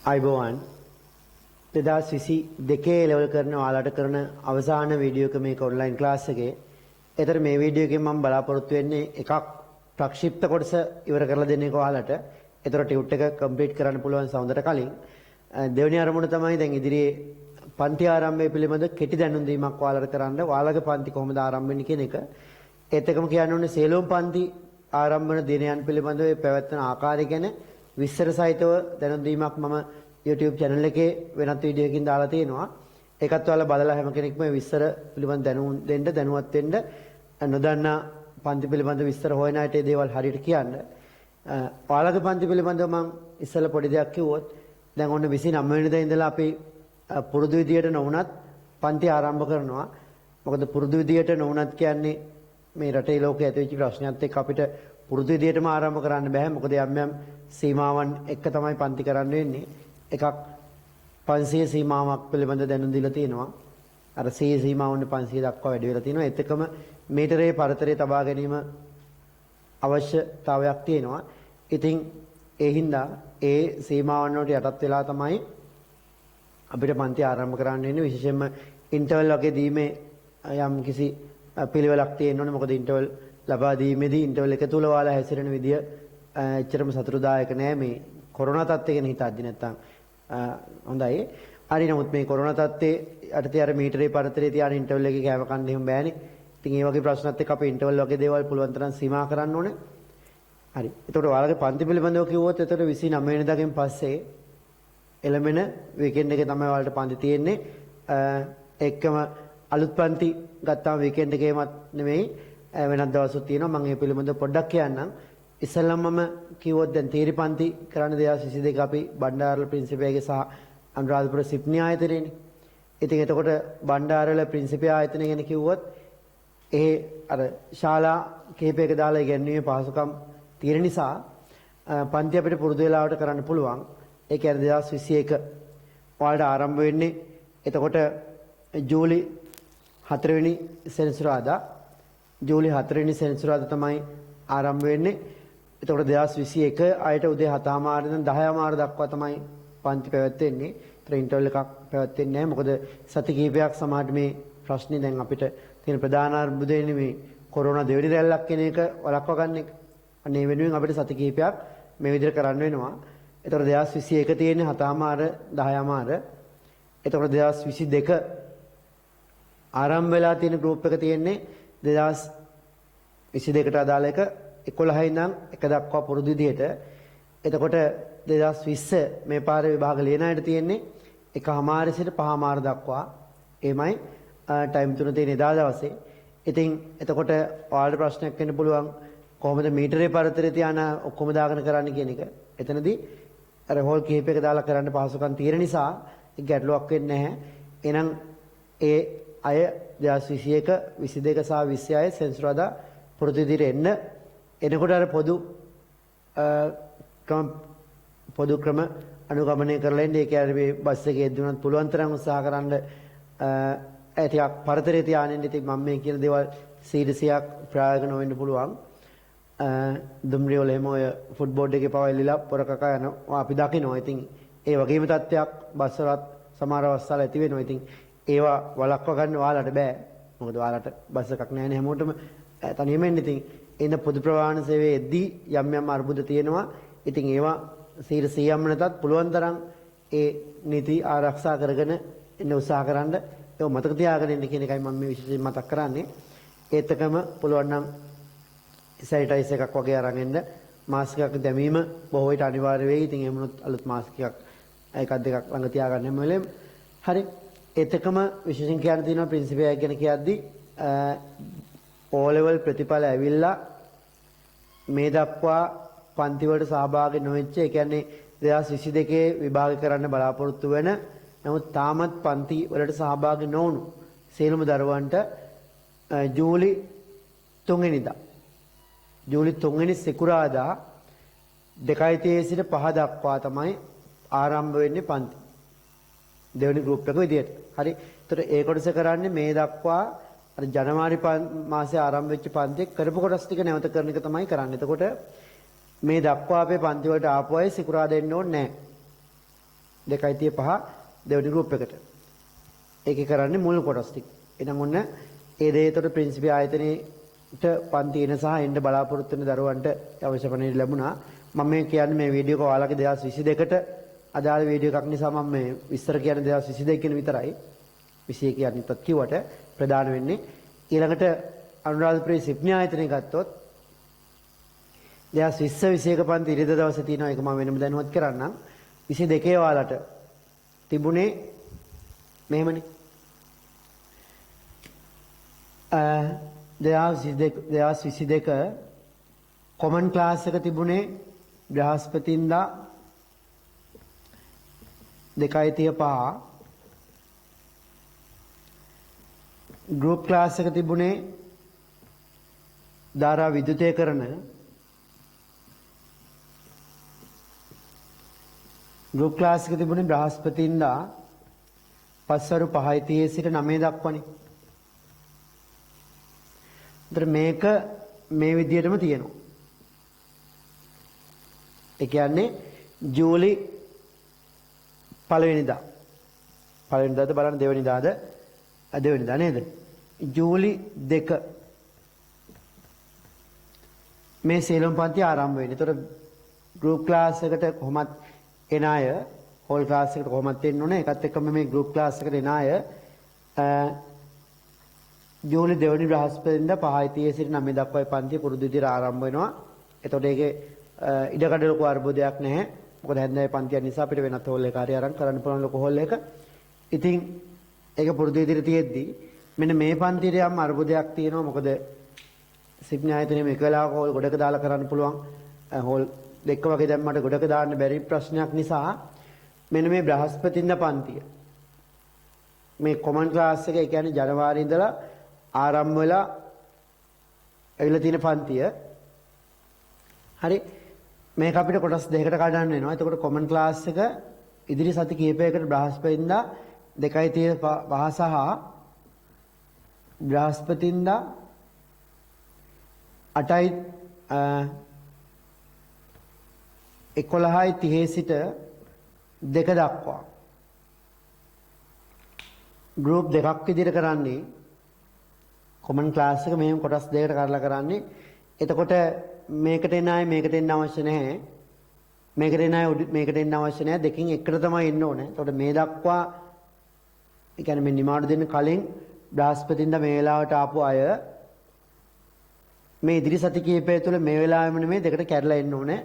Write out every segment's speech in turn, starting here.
අයිබෝවන් 2022 ලෙවල් කරන ඔයාලට කරන අවසාන වීඩියෝ එක මේක ඔන්ලයින් ක්ලාස් එකේ. ඒතර මේ වීඩියෝ එකෙන් මම බලාපොරොත්තු වෙන්නේ එකක් ප්‍රක්ෂිප්ත කොටස ඉවර කරලා දෙන්න එක ඔයාලට. ඒතර ටියුට් එක කම්ප්ලීට් කරන්න පුළුවන් සඳට කලින් දෙවෙනි අරමුණ තමයි දැන් ඉදිරියේ පන්ති ආරම්භය පිළිබඳ කෙටි දැනුම් දීමක් ඔයාලට කරන්න. ඔයාලගේ පන්ති කොහොමද ආරම්භ වෙන්නේ කියන එක. ඒත් එකම කියන්න ඕනේ සේලෝම් පන්ති ආරම්භන දිනයන් පිළිබඳව පැවැත්වෙන ආකාරය ගැන විස්තර සහිතව දැනුම් දීමක් මම YouTube channel එකේ වෙනත් වීඩියෝ එකකින් දාලා තියෙනවා. ඒකත් ඔයාලා බලලා හැම කෙනෙක්ම විස්තර පිළිබඳ දැනුම් දෙන්න දැනුවත් වෙන්න නොදන්නා පන්ති පිළිබඳ විස්තර හොයන අයට ඒ දේවල් හරියට කියන්න. ඔයාලගේ පන්ති පිළිබඳව මම ඉස්සෙල්ලා පොඩි දෙයක් කිව්වොත් දැන් ඔන්න 29 වෙනිදා ඉඳලා අපි පුරුදු විදියට නොවුනත් පන්ති ආරම්භ කරනවා. මොකද පුරුදු විදියට නොවුනත් කියන්නේ මේ රටේ ලෝකයේ ඇතිවෙච්ච ප්‍රශ්නයත් එක්ක අපිට පුරුදු විදියටම ආරම්භ කරන්න බෑ. මොකද යම් සීමාවන් එක්ක තමයි පන්ති කරන්න වෙන්නේ. එකක් 500 සීමාවක් පිළිබඳ දැනුම් දීලා තියෙනවා. අර 100 සීමාවුනේ 500 දක්වා වැඩි වෙලා තියෙනවා. ඒත් එකම මීටරයේ පරතරය තබා ගැනීම අවශ්‍යතාවයක් තියෙනවා. ඉතින් ඒ හින්දා ඒ සීමාවන් වලට යටත් වෙලා තමයි අපිට පන්ති ආරම්භ කරන්න වෙන්නේ. විශේෂයෙන්ම ඉන්ටර්වල් වගේ දීමේ යම් කිසි පිළිවෙලක් තියෙන්න ඕනේ. මොකද ඉන්ටර්වල් ලබා දීමේදී ඉන්ටර්වල් එක තුල ඔයාලා හැසිරෙන විදිය එච්චරම සතුටුදායක නෑ මේ කොරෝනා තත්ත්වය ගැන හිතද්දි නැත්තම් හොඳයි. හරි නමුත් මේ කොරෝනා තත්ත්වයේ යටතේ අර මීටරේ පරතරේ තියාන ඉන්ටර්වල් එකේ කෑම කන්න එහෙම බෑනේ. ඉතින් ඒ වගේ ප්‍රශ්නත් එක්ක අපි ඉන්ටර්වල් වගේ දේවල් පුළුවන් තරම් සීමා කරන්න ඕනේ. හරි. එතකොට ඔයාලගේ පන්ති පිළිබඳව කිව්වොත් එතකොට 29 වෙනිදාගෙන් පස්සේ එළමෙන වීකෙන්ඩ් එකේ තමයි ඔයාලට පන්ති තියෙන්නේ. එක්කම අලුත් පන්ති ගත්තාම වීකෙන්ඩ් එකේමත් නෙමෙයි වෙනත් දවසුත් තියෙනවා. මම මේ පිළිබඳව පොඩ්ඩක් කියන්නම්. ඉස්සෙල්ලාම මම කිව්වොත් දැන් තීරි පන්ති කරන්න 2022 අපි බණ්ඩාරවල ප්‍රින්සිපල්ගේ සහ අනුරාධපුර සිප්නි ආයතනයේනේ. ඉතින් එතකොට බණ්ඩාරවල ප්‍රින්සිපල් ආයතනය ගැන කිව්වොත් ඒ අර ශාලා කිහිපයක දාලා ඉගෙනීමේ පහසුකම් තියෙන නිසා පන්ති අපිට පුරුදු වෙලාවට කරන්න පුළුවන්. ඒ කියන්නේ 2021 ඔයාලට ආරම්භ වෙන්නේ එතකොට ජූලි 4 වෙනි සෙනසුරාදා ජූලි 4 වෙනි සෙනසුරාදා තමයි ආරම්භ වෙන්නේ. එතකොට 2021 ආයෙත් උදේ 7:00 ඉඳන් 10:00 දක්වා තමයි පන්ති පැවැත්වෙන්නේ. ඒතර ඉන්ටර්වල් එකක් පැවැත්වෙන්නේ නැහැ. මොකද සති කිහිපයක් සමාජ මේ ප්‍රශ්නේ දැන් අපිට තියෙන ප්‍රධාන අර්බුදයනේ මේ කොරෝනා දෙවෙනි රැල්ලක් කියන එක වළක්වා ගන්න එක. අනේ වෙනුවෙන් අපිට සති කිහිපයක් මේ විදිහට කරන්න වෙනවා. ඒතර 2021 තියෙන්නේ 7:00 10:00. එතකොට 2022 ආරම්භ වෙලා තියෙන ගෲප් එක තියෙන්නේ 2022ට අදාළ එක 11 ඉඳන් 1 දක්වා පුරුදු විදිහට. එතකොට 2020 මේ පාරේ විභාග ලියන අයට තියෙන්නේ 1:00 සිට 5:00 දක්වා. එමයි ටයිම් තුන තියෙන එදා දවසේ. ඉතින් එතකොට ඔයාලට ප්‍රශ්නයක් වෙන්න පුළුවන් කොහොමද මීටරේ පරතරය තියාන ඔක්කොම දාගෙන කරන්න කියන එක. එතනදී අර හෝල් කිහිපයක දාලා කරන්න පහසුකම් තියෙන නිසා ගැටලුවක් වෙන්නේ නැහැ. එහෙනම් ඒ අය 2021 22 සහ 26 සෙන්සුරාදා පුරුදු විදිහට එනකොට අර පොදු ක්‍රම අනුගමනය කරලා ඉන්නේ. ඒ කියන්නේ මේ බස් එකේ දුන්නත් පුළුවන් තරම් උත්සාහ කරන්න ටිකක් පරතරය තියාගෙන ඉතින් මම මේ කියන දේවල් 100%ක් ප්‍රායෝගික නොවෙන්න පුළුවන්. දුම්රිය වල එහෙම ඔය ෆුට්බෝඩ් එකේ පව එල්ලලා පොර කකා යනවා අපි දකිනවා. ඉතින් ඒ වගේම තත්ත්වයක් බස් වලත් සමහර අවස්ථාවල ඇති වෙනවා. ඉතින් ඒවා වළක්වා ගන්න ඔයාලට බෑ. මොකද ඔයාලට බස් එකක් නැහැනේ හැමෝටම තනියම එන්න. ඉතින් එන පොදු ප්‍රවාහන සේවයේදී යම් අර්බුද තියෙනවා. ඉතින් ඒවා 100%ක්ම නැතත් පුළුවන් තරම් ඒ නීති ආරක්ෂා කරගෙන ඉන්න උත්සාහ කරන්න. ඒක මතක තියාගෙන ඉන්න කියන එකයි මම මේ විශේෂයෙන් මතක් කරන්නේ. ඒත් එකම පුළුවන් නම් සැනිටයිස් එකක් වගේ අරන් එන්න. මාස්ක් එකක් දැමීම බොහෝ විට අනිවාර්ය වෙයි. ඉතින් එහෙම වුණොත් අලුත් මාස්ක් එකක් දෙකක් ළඟ තියාගන්න හැම වෙලේම. හරි. ඒත් එකම විශේෂයෙන් කියන්න තියෙනවා ප්‍රින්සිපල් එක ගැන කියද්දී O level ප්‍රතිඵල ඇවිල්ලා මේ දක්වා පන්ති වලට සහභාගී නොවෙච්ච ඒ කියන්නේ 2022 විභාග කරන්න බලාපොරොත්තු වෙන නමුත් තාමත් පන්ති වලට සහභාගී නොවුණු සියලුම දරුවන්ට ජූලි 3 වෙනිදා ජූලි 3 වෙනි සිකුරාදා 2:30 සිට 5 දක්වා තමයි ආරම්භ වෙන්නේ පන්ති. දෙවෙනි ගෲප් එක විදියට. හරි. ඒතර ඒ කොටස කරන්නේ මේ දක්වා අර ජනවාරි මාසයේ ආරම්භ වෙච්ච පන්තියේ කරපු කොටස් ටික නැවත කරන එක තමයි කරන්නේ. එතකොට මේ දක්වා අපේ පන්ති වලට ආපු අය සිකුරාදා එන්න ඕනේ නැහැ. 2.5 දෙවෙනි ගෲප් එකට. ඒකේ කරන්නේ මුල් කොටස් ටික. එහෙනම් ඔන්න ඒ දෙයතොට ප්‍රින්සිපල් ආයතනයේට පන්ති එන සහ එන්න බලාපොරොත්තු වෙන දරුවන්ට අවශ්‍ය පණිවිඩ ලැබුණා. මම මේ කියන්නේ මේ වීඩියෝ එක ඔයාලගේ 2022ට අදාළ වීඩියෝ එකක් නිසා මම මේ විස්තර කියන්නේ 2022 කියන විතරයි. 21 කියන්නේත් කිව්වට ප්‍රධාන වෙන්නේ ඊළඟට අනුරාධපුරේ සිප්නි ආයතනය ගත්තොත් 2020 21 පන්ති ඉරිදා දවසේ තියෙනවා. ඒක මම වෙනම දැනුවත් කරන්නම්. 22 ඔයාලට තිබුණේ මෙහෙමනේ. 2022 කොමන් ක්ලාස් එක තිබුණේ බ්‍රහස්පතින්දා 2.35 ගෲප් ක්ලාස් එක තිබුණේ ධාරා විද්‍යුතීකරණ ගෲප් ක්ලාස් එක තිබුණේ බ්‍රහස්පතින්දා පස්වරු 5:30 සිට 9 දක්වානේ. ඒතර මේක මේ විදිහටම තියෙනවා. ඒ කියන්නේ ජූලි පළවෙනිදා බලන්න දෙවෙනිදාද දෙවෙනිදා නේද? ජූලි 2 මේ සීලම් පන්ති ආරම්භ වෙන්නේ. ඒතර ගෲප් ක්ලාස් එකට කොහොමත් එන අය හෝල් ක්ලාස් එකට කොහොමත් එන්න ඕනේ. ඒකත් එක්කම මේ ගෲප් ක්ලාස් එකට එන අය ජූලි 2 වෙනි බ්‍රහස්පතින්දා 5:30 සිට 9 දක්වායි පන්ති පුරුදු විදිහට ආරම්භ වෙනවා. එතකොට ඒකේ ඉඩකඩ ලොකු අර්බුදයක් නැහැ. මොකද හැන්දෑවේ පන්තිය නිසා අපිට වෙනත් හෝල් එක හරි අරන් කරන්න පුළුවන් ලොකු හෝල් එක. ඉතින් ඒක පුරුදු විදිහට තියෙද්දි මෙන්න මේ පන්තියේ යම් අර්බුදයක් තියෙනවා. මොකද සිප්නි ආයතනයේ මේක වෙලාවක හෝල් ගොඩක දාලා කරන්න පුළුවන්. හෝල් දෙක වගේ දැම්මට ගොඩක දාන්න බැරි ප්‍රශ්නයක් නිසා මෙන්න මේ බ්‍රහස්පතින්දා පන්තිය මේ කොමන් ක්ලාස් එක ඒ කියන්නේ ජනවාරි ඉඳලා ආරම්භ වෙලා ඇවිල්ලා තියෙන පන්තිය. හරි මේක අපිට කොටස් දෙකකට කඩන්න වෙනවා. එතකොට කොමන් ක්ලාස් එක ඉදිරි සති කිහිපයකට බ්‍රහස්පතින්දා 2.35 සහ බ්‍රහස්පතින්දා 11:30 සිට 2 දක්වා ගෲප් දෙකක් විදිහට කරන්නේ. කොමන් ක්ලාස් එක මෙහෙම කොටස් දෙකකට කඩලා කරන්නේ. එතකොට මේකට එන්න ආයේ මේකට එන්න අවශ්‍ය නැහැ. මේකට එන්න ආයේ මේකට එන්න අවශ්‍ය නැහැ. දෙකකින් එකට තමයි එන්න ඕනේ. එතකොට මේ දක්වා ඒ කියන්නේ මේ නිමාඩු දෙන්න කලින් බ්‍රහස්පතින්දා මේ වෙලාවට ආපු අය මේ ඉදිරි සති කිහිපය තුළ මේ වෙලාවෙම නෙමෙයි දෙකට කැඩලා එන්න ඕනේ.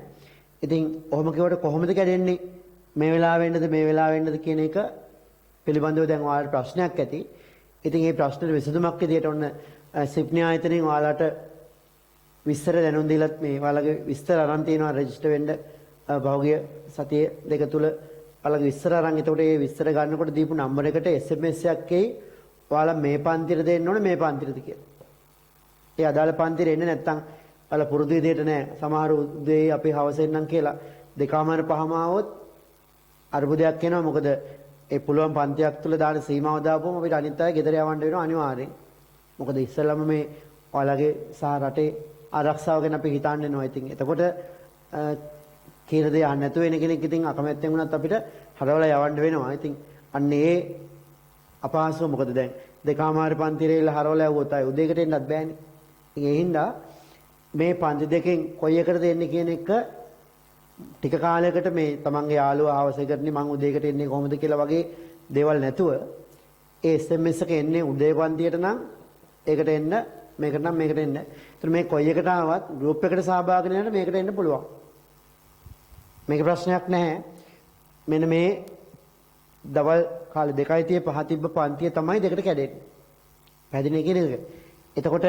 ඉතින් ඔහොම කිව්වට කොහොමද කැඩෙන්නේ? මේ වෙලාවෙන්නද මේ වෙලාවෙන්නද කියන එක පිළිබඳව දැන් ඔයාලට ප්‍රශ්නයක් ඇති. ඉතින් මේ ප්‍රශ්නෙට විසඳුමක් විදියට ඔන්න සිප්නි ආයතනයෙන් ඔයාලට විස්තර දැනුම් දීලත් මේ ඔයාලගේ විස්තර අරන් තියෙනවා රෙජිස්ටර් වෙන්න භෞතික සතිය දෙක තුල ඔයාලගේ විස්තර අරන්. එතකොට මේ විස්තර ගන්නකොට දීපු නම්බර එකට SMS එකක් එයි. ඔයාලා මේ පන්තියට දෙන්න ඕනේ මේ පන්තියටද කියලා. ඒ අදාළ පන්තියට එන්නේ නැත්නම් ඔයාලා පුරුදු විදියට නෑ. සමහර උදේ අපි හවස එන්නම් කියලා 2:05ම ආවොත් අර්බුදයක් එනවා. මොකද ඒ පුළුවන් පන්තියක් තුල දාන සීමාව දාපුවම අපිට අනිත් අය ගෙදර යවන්න වෙනවා අනිවාර්යෙන්. මොකද ඉස්සෙල්ලාම මේ ඔයාලගේ සහ රටේ ආරක්ෂාව ගැන අපි හිතන්න වෙනවා. ඉතින් එතකොට කීර දේ අහන්න නැතුව වෙන කෙනෙක් ඉතින් අකමැත්තෙන් වුණත් අපිට හරවලා යවන්න වෙනවා. ඉතින් අන්න ඒ අපහසුව මොකද දැන් 2:00 පන්තිරේ ඉල්ල හරවලා යවුවොත් අය උදේකට එන්නත් බෑනේ. ඉතින් ඒ හින්දා මේ පන්ති දෙකෙන් කොයි එකටද එන්නේ කියන එක ටික කාලයකට මේ තමන්ගේ යාළුවා ආවසකරන්නේ මං උදේකට එන්නේ කොහොමද කියලා වගේ දේවල් නැතුව ඒ SMS එක එන්නේ උදේ පන්තියට නම් ඒකට එන්න මේකට නම් මේකට එන්න. ඒතර මේ කොයි එකට ආවත් ගෲප් එකට සහභාගී වෙන්න මේකට එන්න පුළුවන්. මේක ප්‍රශ්නයක් නැහැ. මෙන්න මේ දවල් කාලේ 2:35 තිබ්බ පන්තිය තමයි දෙකට කැඩෙන්නේ. පැහැදිලි කියන එක. එතකොට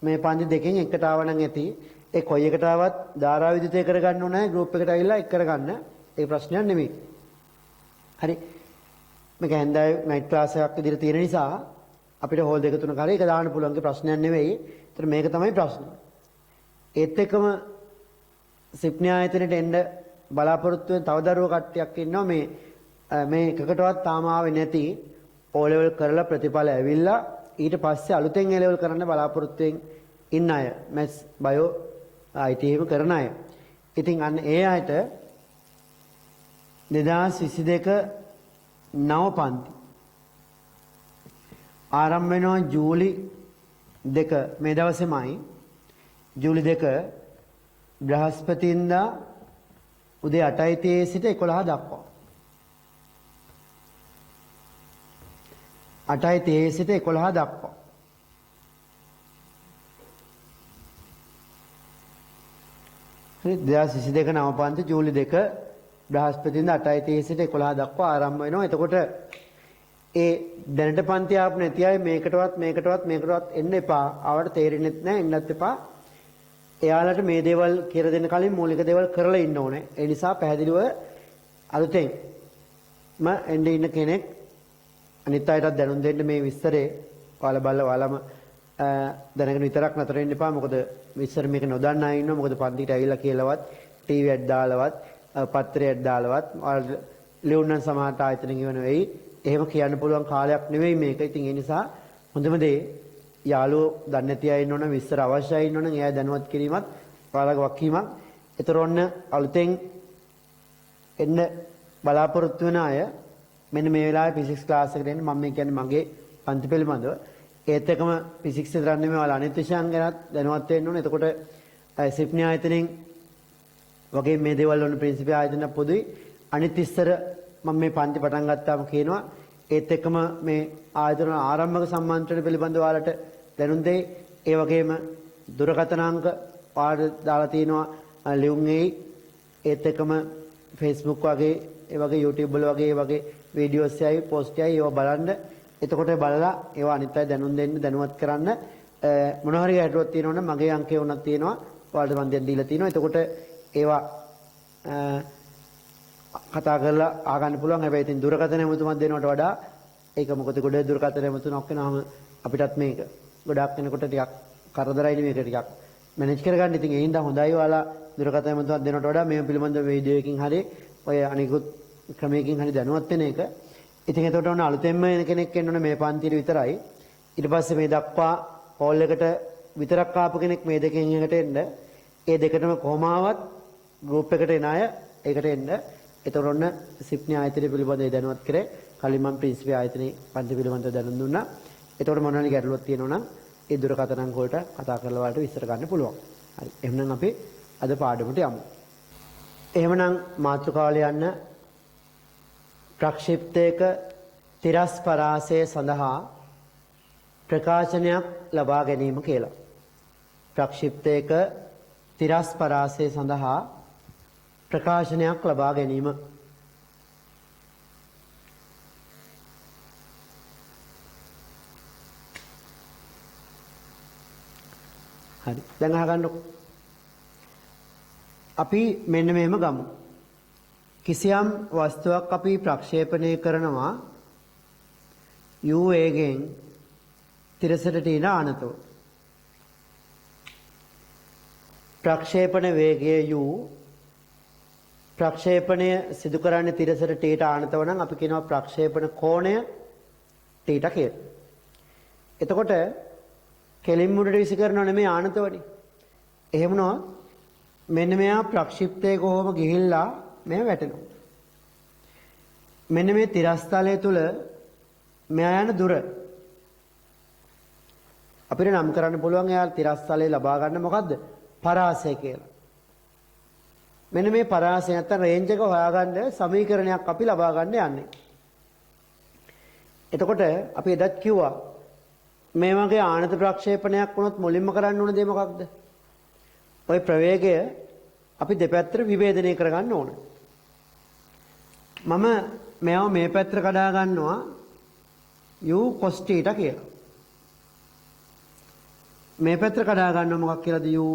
මේ පන්ති දෙකෙන් එකට ආවනම් ඇති. ඒ කොයි එකට ආවත් ධාරා විද්‍යුතය කරගන්න ඕනේ ගෲප් එකට ඇවිල්ලා එක් කරගන්න. ඒ ප්‍රශ්නයක් නෙමෙයි. හරි. මේක හැන්දෑවේ නයිට් ක්ලාස් එකක් විදිහට තියෙන නිසා අපිට හෝල් දෙක තුනක හරි එක දාන්න පුළුවන් ප්‍රශ්නයක් නෙවෙයි. ඒතර මේක තමයි ප්‍රශ්නේ. ඒත් එක්කම සිප්නි ආයතනයට එන්න බලාපොරොත්තු වෙන තව දරුවෝ කට්ටියක් ඉන්නවා මේ එකකටවත් තාම ආවේ නැති O level කරලා ප්‍රතිඵල ඇවිල්ලා ඊට පස්සේ අලුතෙන් A level කරන්න බලාපොරොත්තු වෙන ඉන්න අය මැත්ස් බයෝ IT එහෙම කරන අය. ඉතින් අන්න ඒ අයට 2022 නව පන්ති ආරම්භ වෙනවා ජූලි 2 මේ දවසේමයි ජූලි 2 බ්‍රහස්පතින්දා උදේ 8:30 සිට 11 දක්වා 8:30 සිට 11 දක්වා හරි 2022 නව පන්ති ජූලි 2 බ්‍රහස්පතින්දා 8:30 සිට 11 දක්වා ආරම්භ වෙනවා. එතකොට ඒ දැනට පන්ති ආපු නැති අය මේකටවත් එන්න එපා. ආවට තේරෙන්නේ නැහැ එන්නත් එපා. එයාලට මේ දේවල් කියලා දෙන්න කලින් මූලික දේවල් කරලා ඉන්න ඕනේ. ඒ නිසා පැහැදිලිව අලුතෙන් එන්න ඉන්න කෙනෙක් අනිත් අයටත් දැනුම් දෙන්න මේ විස්තරේ ඔයාලා බලලා ඔයාලම දැනගෙන විතරක් නතර වෙන්න එපා. මොකද විස්තර මේක නොදන්න අය ඉන්නවා. මොකද පන්තිට ඇවිල්ලා කියලාවත් ටීවී එකක් දාලවත් පත්‍රයක් දාලවත් ලියුම්නම් සමහරට ආයතන කියවන වෙයි. එහෙම කියන්න පුළුවන් කාලයක් නෙවෙයි මේක. ඉතින් ඒ නිසා හොඳම දේ යාළුවෝ දන්නේ නැති අය ඉන්නවනම් විස්තර අවශ්‍යයි ඉන්නවනම් එයා දැනුවත් කිරීමත් ඔයාලගේ වක්කීමක්. ඒතර ඔන්න අලුතෙන් එන්න බලාපොරොත්තු වෙන අය මෙන්න මේ වෙලාවේ ෆිසික්ස් ක්ලාස් එකට එන්න. මම මේ කියන්නේ මගේ පන්ති පිළිබඳව. ඒත් එකම ෆිසික්ස් විතරක් නෙමෙයි ඔයාලා අනිත් විෂයන් ගැනත් දැනුවත් වෙන්න ඕනේ. එතකොට සිප්නි ආයතනයෙන් වගේ මේ දේවල් වල ප්‍රින්සිපල් ආයතන පොදුයි. අනිත් ඉස්සර මම මේ පන්ති පටන් ගත්තාම කියනවා ඒත් එක්කම මේ ආයතන ආරම්භක සම්මන්ත්‍රණ පිළිබඳව ඔයාලට දැනුම් දෙයි. ඒ වගේම දුරකථන අංක ඔයාලට දාලා තිනවා ලියුම් එයි. ඒත් එක්කම Facebook වගේ ඒ වගේ YouTube වල වගේ ඒ වගේ වීඩියෝස් යයි පෝස්ට් යයි ඒවා බලන්න. එතකොට බලලා ඒවා අනිත් අය දැනුම් දෙන්න දැනුවත් කරන්න. මොන හරි ගැටලුවක් තියෙනවා නම් මගේ අංකය උනක් තියෙනවා. ඔයාලට මම දැන් දීලා තිනවා. එතකොට ඒවා කතා කරලා ආගන්න පුළුවන්. හැබැයි ඉතින් දුරකථන ඇමතුමක් දෙනවට වඩා ඒක මොකද ගොඩ දුරකථන ඇමතුමක් වෙනාම අපිටත් මේක ගොඩක් වෙනකොට ටිකක් කරදරයිනේ මේක ටිකක් මැනේජ් කරගන්න. ඉතින් ඒ හින්දා හොඳයි ඔයාලා දුරකථන ඇමතුමක් දෙනවට වඩා මේ පිළිබඳ වීඩියෝ එකකින් හරි ඔය අනිකුත් ක්‍රමයකින් හරි දැනුවත් වෙන එක. ඉතින් එතකොට ඔන්න අලුතෙන්ම එන කෙනෙක් එන්න ඕනේ මේ පන්තියේ විතරයි. ඊට පස්සේ මේ දක්වා හෝල් එකට විතරක් ආපු කෙනෙක් මේ දෙකෙන් එකට එන්න. ඒ දෙකටම කොහොමාවත් ගෲප් එකට එන අය ඒකට එන්න. එතකොට ඔන්න සිප්නි ආයතනය පිළිබඳව දැනුවත් කරේ. කලින් මම ප්‍රින්සිපල් ආයතනයේ පන්ති පිළිබඳව දැනුම් දුන්නා. එතකොට මොනවාරි ගැටලුවක් තියෙනවා නම් ඒ දුරකථන අංක වලට කතා කරලා වලට විස්තර ගන්න පුළුවන්. හරි. එහෙනම් අපි අද පාඩමට යමු. එහෙමනම් මාතෘකාවල යන්න ප්‍රක්ෂිප්තයක තිරස් පරාසය සඳහා ප්‍රකාශනයක් ලබා ගැනීම කියලා. ප්‍රක්ෂිප්තයක තිරස් පරාසය සඳහා ප්‍රකාශනයක් ලබා ගැනීම. හරි. දැන් අහගන්නකො. අපි මෙන්න මෙහෙම ගමු. කිසියම් වස්තුවක් අපි ප්‍රක්ෂේපණය කරනවා u වේගයෙන් තිරසට තියෙන ආනතෝ. ප්‍රක්ෂේපණ වේගය u ප්‍රක්ෂේපණය සිදු කරන්නේ තිරසට t ආනතව නම් අපි කියනවා ප්‍රක්ෂේපණ කෝණය t කියලා. එතකොට කෙලින් මුඩට විසි කරනව නෙමෙයි ආනතවනේ. එහෙම නෝ මෙන්න මෙයා ප්‍රක්ෂිප්තයේ කොහොම ගිහිල්ලා මෙයා වැටෙනවා. මෙන්න මේ තිරස්තලය තුල මෙයා යන දුර අපිට නම් කරන්න පුළුවන් එයා තිරස්තලය ලබා ගන්න මොකද්ද? පරාසය කියලා. මෙන්න මේ පරාසය නැත්නම් රේන්ජ් එක හොයාගන්න සමීකරණයක් අපි ලබා ගන්න යන්නේ. එතකොට අපි එදත් කිව්වා මේ වගේ ආනත ප්‍රක්ෂේපණයක් වුණොත් මුලින්ම කරන්න ඕන දේ මොකක්ද? ওই ප්‍රවේගය අපි දෙපැත්තට විභේදනය කරගන්න ඕන. මම මේව මේ පැත්තට කඩා ගන්නවා u cos θ කියලා. මේ පැත්තට කඩා ගන්නවා මොකක් කියලාද? u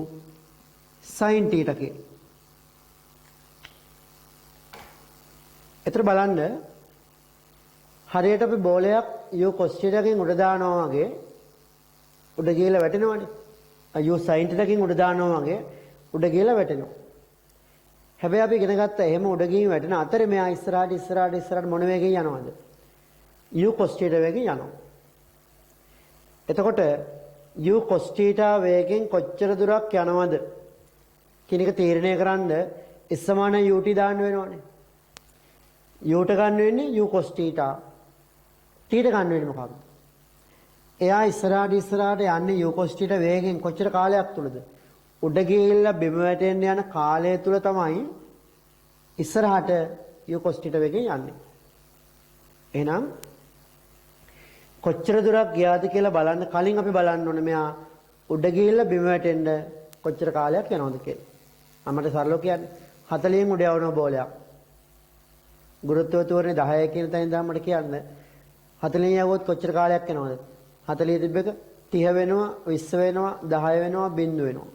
sin θ කියලා. එතන බලන්න හරියට අපි බෝලයක් u cos θ එකකින් උඩ දානවා වගේ උඩ ගිහලා වැටෙනවනේ. u sin θ එකකින් උඩ දානවා වගේ උඩ ගිහලා වැටෙනවා. හැබැයි අපි ඉගෙන ගත්තා එහෙම උඩ ගිහින් වැටෙන අතරේ මෙයා ඉස්සරහට මොන වේගෙන් යනවද? u cos θ වේගෙන් යනවා. එතකොට u cos θ වේගෙන් කොච්චර දුරක් යනවද කියන එක තීරණය කරන්න s සමාන ut දාන්න වෙනවනේ. යූට ගන්න වෙන්නේ යූ කොස් තීටා. තීට ගන්න වෙන්නේ මොකක්ද? එයා ඉස්සරහට යන්නේ යූ කොස් තීට වේගෙන් කොච්චර කාලයක් තුලද? උඩ ගිහිල්ලා බිම වැටෙන්න යන කාලය තුල තමයි ඉස්සරහට යූ කොස් තීට වේගෙන් යන්නේ. එහෙනම් කොච්චර දුරක් ගියාද කියලා බලන්න කලින් අපි බලන්න ඕනේ මෙයා උඩ ගිහිල්ලා බිම වැටෙන්න කොච්චර කාලයක් යනවද කියලා. අපිට සරලව කියන්නේ 40න් උඩ යවන බෝලයක්. ගුරුත්ව තෝරන්නේ 10 කියන තැන ඉඳන් මට කියන්න 40 යවුවොත් කොච්චර කාලයක් යනවද? 40 තිබ්බ එක 30 වෙනවා 20 වෙනවා 10 වෙනවා බිංදු වෙනවා.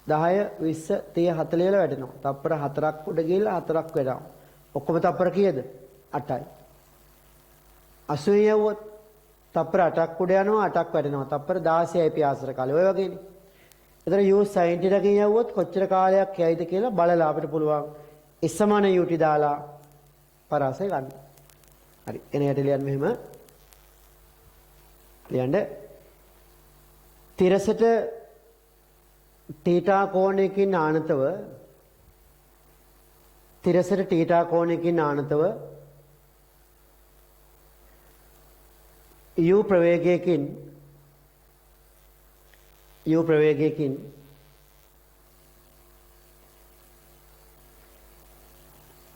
10 20 30 40 වල වැටෙනවා. තප්පර 4ක් උඩ ගිහිල්ලා 4ක් වෙනවා. ඔක්කොම තප්පර කීයද? 8යි. 80 යවුවොත් තප්පර 8ක් උඩ යනවා 8ක් වැටෙනවා. තප්පර 16යි පියාසර කාලේ. ඔය වගේනේ. එතන u sin θ කින් යවුවොත් කොච්චර කාලයක් යයිද කියලා බලලා අපිට පුළුවන් ඉස්සමන ut දාලා පරාසය ගන්න. හරි. එන යට ලියන්න මෙහෙම. ලියන්න. තිරසට තීටා කෝණයකින් ආනතව තිරසට තීටා කෝණයකින් ආනතව u ප්‍රවේගයකින්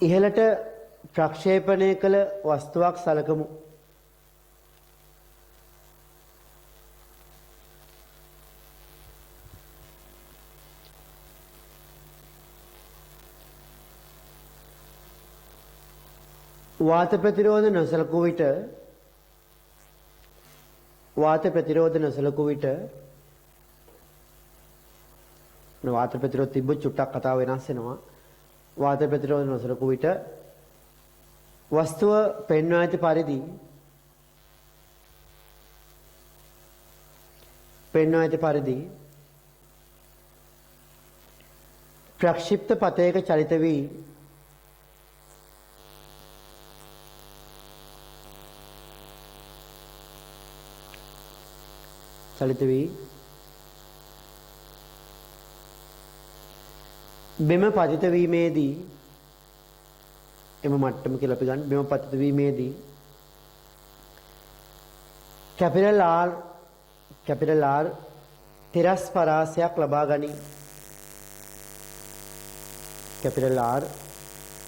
ඉහළට ප්‍රක්ෂේපණය කළ වස්තුවක් සලකමු. වාත ප්‍රතිරෝධ නොසලකූ විට වාත ප්‍රතිරෝධ තිබ්බොත් චුට්ටක් කතාව වෙනස් වෙනවා. වාත ප්‍රතිරෝධ නොසලකූ විට වස්තුව පෙන්වා ඇති පරිදි ප්‍රක්ෂිප්ත පතයක චලිත වී බිම පතිත වීමේදී එම මට්ටම කියලා අපි ගන්න. බිම පතිත වීමේදී කැපිටල් R තිරස් පරාසයක් ලබා ගනී. කැපිටල් R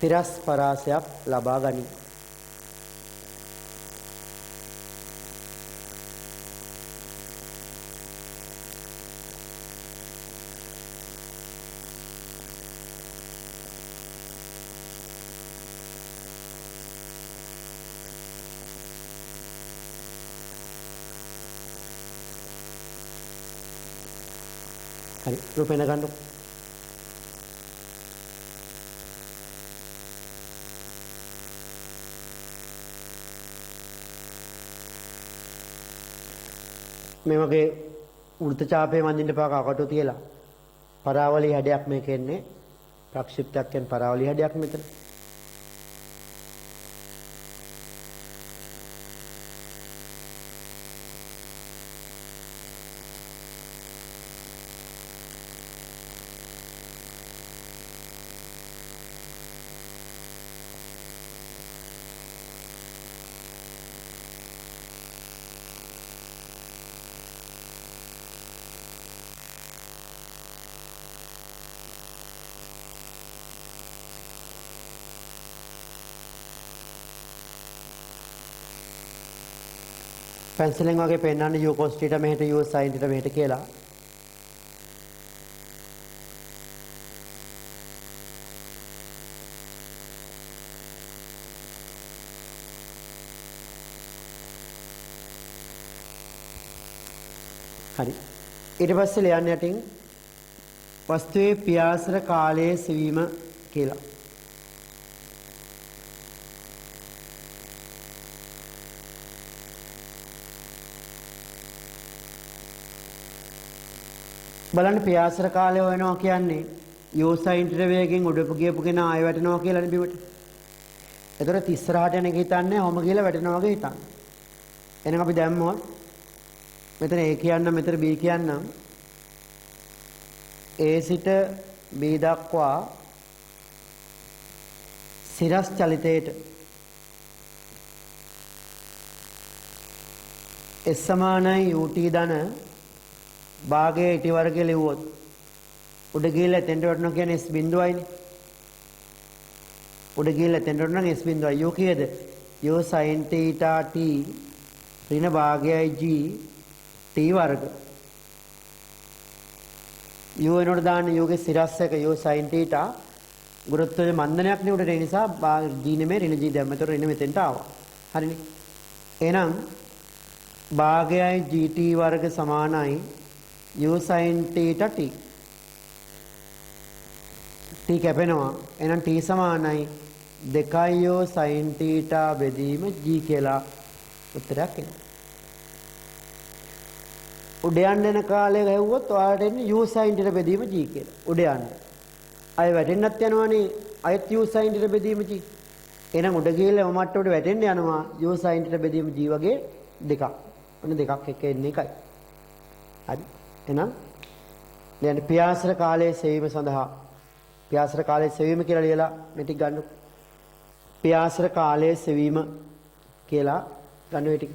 තිරස් පරාසයක් ලබා ගනී. හරි රූපේන ගන්නකො. මේ වගේ වෘත්ත ඡාපේ වඳින්න එපා කකටු තියලා. පරාවලි හැඩයක් මේක එන්නේ. ප්‍රක්ෂිප්තයක් කියන පරාවලි හැඩයක් මෙතන. පැන්සලෙන් වගේ පෙන්නන්න u cos θ මෙහෙට u sin θ මෙහෙට කියලා. හරි. ඊට පස්සේ ලියන්න යටින් වස්තුවේ පියාසර කාලයේ සිවීම කියලා. බලන්න පියාසර කාලය වෙනවා කියන්නේ u sin θ වේගෙන් උඩට ගියපු කෙනා ආය වැටෙනවා කියලා නේ බිමට. ඒතර ඉස්සරහට යන එක හිතන්නේ ඔහම කියලා වැටෙනවා වගේ හිතන්න. එහෙනම් අපි දැම්මොත් මෙතන A කියන්නම් මෙතන B කියන්නම්. A සිට B දක්වා සිරස් චලිතයට S සමානයි ut ධන භාගයේ ඊට වර්ගය ලිව්වොත් උඩ ගිහලා එතෙන්ට වටනවා කියන්නේ s බිඳුවයිනේ. උඩ ගිහලා එතෙන්ට වටනවා s බිඳුවයි. u කීයද? u sin theta t ඍණ භාගයයි g t වර්ග. u වෙනකොට දාන්න u ගේ සිරස් එක u sin theta ගුරුත්වයේ මන්දනයක් නේ උඩට ඒ නිසා g නෙමෙයි ඍණ g දැම්ම. ඒතර ඍණ මෙතෙන්ට ආවා. හරිනේ. එහෙනම් භාගයයි gt වර්ග සමානයි u sin theta t. t කැපෙනවා. එහෙනම් t සමානයි 2 u sin theta බෙදීම g කියලා උත්තරයක් එනවා. උඩ යන්න යන කාලේ ගැහුවොත් ඔයාලට එන්නේ u sin theta බෙදීම g කියලා. උඩ යන්න. අය වැටෙන්නත් යනවනේ අයත් u sin theta බෙදීම g. එහෙනම් උඩ ගිහලා මට්ටමට වැටෙන්න යනවා u sin theta බෙදීම g වගේ දෙකක්. ඔන්න දෙකක් එක එන්නේ එකයි. හරි. එහෙනම් දැන් පියාසර කාලයේ සෙවීම සඳහා පියාසර කාලයේ සෙවීම කියලා ලියලා මේ ටික ගන්න. පියාසර කාලයේ සෙවීම කියලා ගන්න මේ ටික.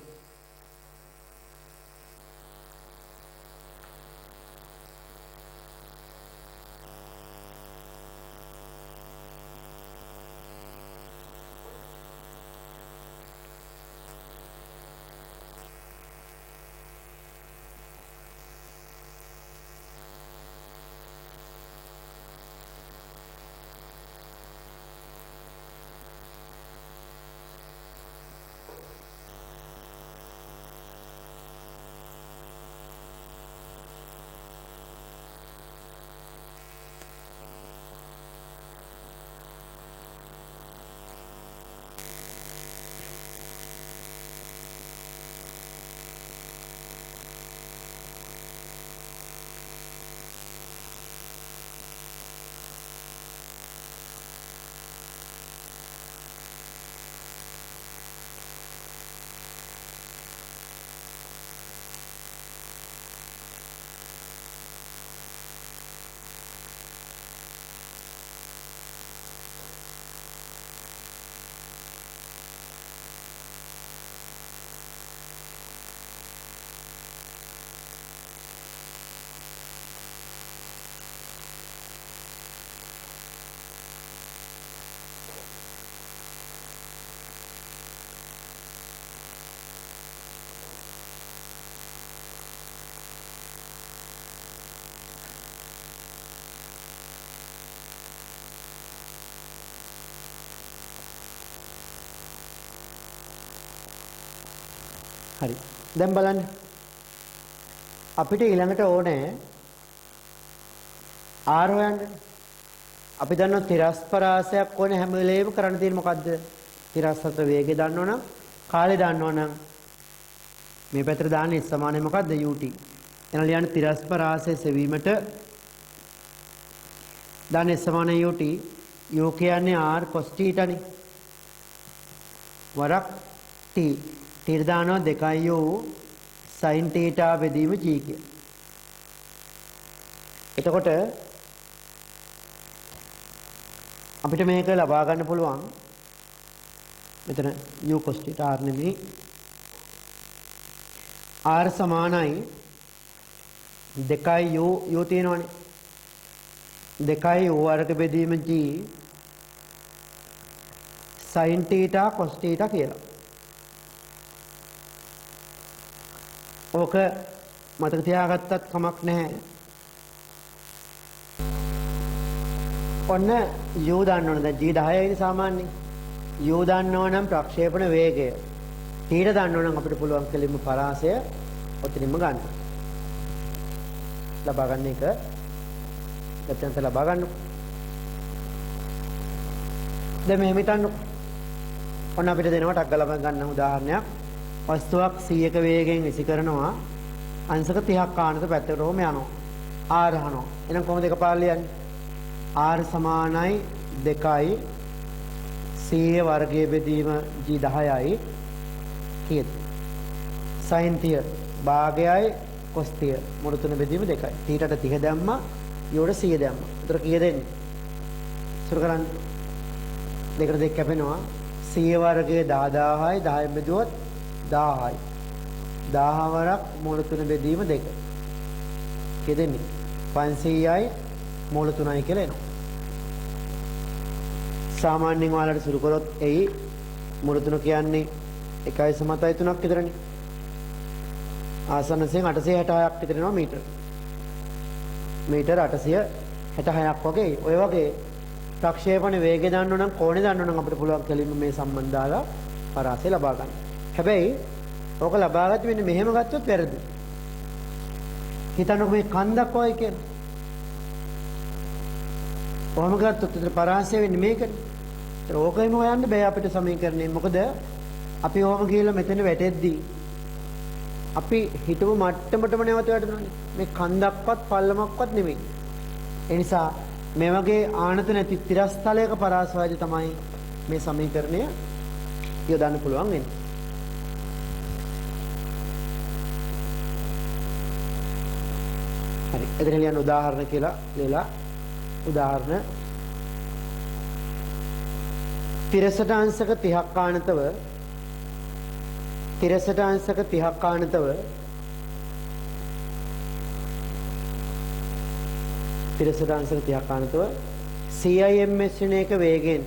හරි. දැන් බලන්න. අපිට ඊළඟට ඕනේ R හොයන්න. අපි දන්නවා තිරස්පරාසයක් ඕනේ හැම වෙලේම කරන්න තියෙන්නේ මොකද්ද? තිරස්සත වේගය දන්නවනම් කාලය දන්නවනම් මේ පැත්තට දාන්නේ සමානයි මොකද්ද? ut. එන ලියන්න තිරස්පරාසය සෙවීමට දාන්නේ සමානයි ut. u කියන්නේ r cos θ නේ. වරක් t. ඊට දානවා 2u sin θ බෙදීම g කියලා. එතකොට අපිට මේක ලබා ගන්න පුළුවන් මෙතන u cos θ r නෙමෙයි r සමානයි 2u u තියෙනවනේ 2u වර්ග බෙදීම g sin θ cos θ කියලා. ඕක මතක තියාගත්තත් කමක් නැහැ. ඔන්න u දන්න ඕන. දැන් g 10යි සාමාන්‍යයෙන්. u දන්න ඕනම් ප්‍රක්ෂේපණ වේගය. θ දන්න ඕනම් අපිට පුළුවන් කෙලින්ම පරාසය ඔතනින්ම ගන්න. ලබා ගන්න එක ගැටෙන්ත ලබා ගන්න. දැන් මෙහෙම හිතන්නකො. ඔන්න අපිට දෙනවා ටක් ගාලා ගන්න උදාහරණයක්. වස්තුවක් 100ක වේගයෙන් විසි කරනවා අංශක 30ක් ආනත පැත්තටම යනවා. r අහනවා. එහෙනම් කොහොමද එක පාර ලියන්නේ? r සමානයි 2යි 100 වර්ගයේ බෙදීම g 10යි කීයද? sin θ භාගයයි cos θ මුළු තුන බෙදීම 2යි. θ ට 30 දැම්මා u ට 100 දැම්මා. උතර කීයද එන්නේ? සුරු කරන්න. දෙකට දෙක කැපෙනවා. 100 වර්ගයේ 10000යි 10න් බෙදුවොත් 1000යි. 10 වරක් මූල 3 බෙදීම 2. කෙදෙන්නේ 500යි මූල 3යි කියලා එනවා. සාමාන්‍යයෙන් ඔයාලට සුළු කරොත් එයි මූල 3 කියන්නේ 1.3ක් විතරනේ. ආසන්නයෙන් 866ක් විතර එනවා මීටර. මීටර 866ක් වගේ. ඔය වගේ ප්‍රක්ෂේපණ වේගය දන්නව නම් කෝණය දන්නව නම් අපිට පුළුවන් කෙලින්ම මේ සම්බන්ධ දාලා පරාසය ලබා ගන්න. හැබැයි ඕක ලබාගත්ත වෙන්නේ මෙහෙම ගත්තොත් වැරදි. හිතන්නකො මේ කන්දක් වගේ කියලා. කොහොම ගත්තොත් ඒතර පරාසය වෙන්නේ මේකනේ. ඒතර ඕකෙම හොයන්න බෑ අපිට සමීකරණේ. මොකද අපි ඕම ගිහලා මෙතන වැටෙද්දී අපි හිතමු මට්ටමටම නැවත වැටෙනවානේ. මේ කන්දක්වත් පල්ලමක්වත් නෙමෙයි. ඒ නිසා මේ වගේ ආනත නැති තිරස්තලයක පරාසයද තමයි මේ සමීකරණය යොදන්න පුළුවන් වෙන්නේ. හරි. එතන ලියන්න උදාහරණ කියලා ලියලා උදාහරණ තිරසට අංශක 30ක් ආනතව තිරසට අංශක 30ක් ආනතව තිරසට අංශක 30ක් ආනතව CIMS ශ්‍රේණියක වේගයෙන්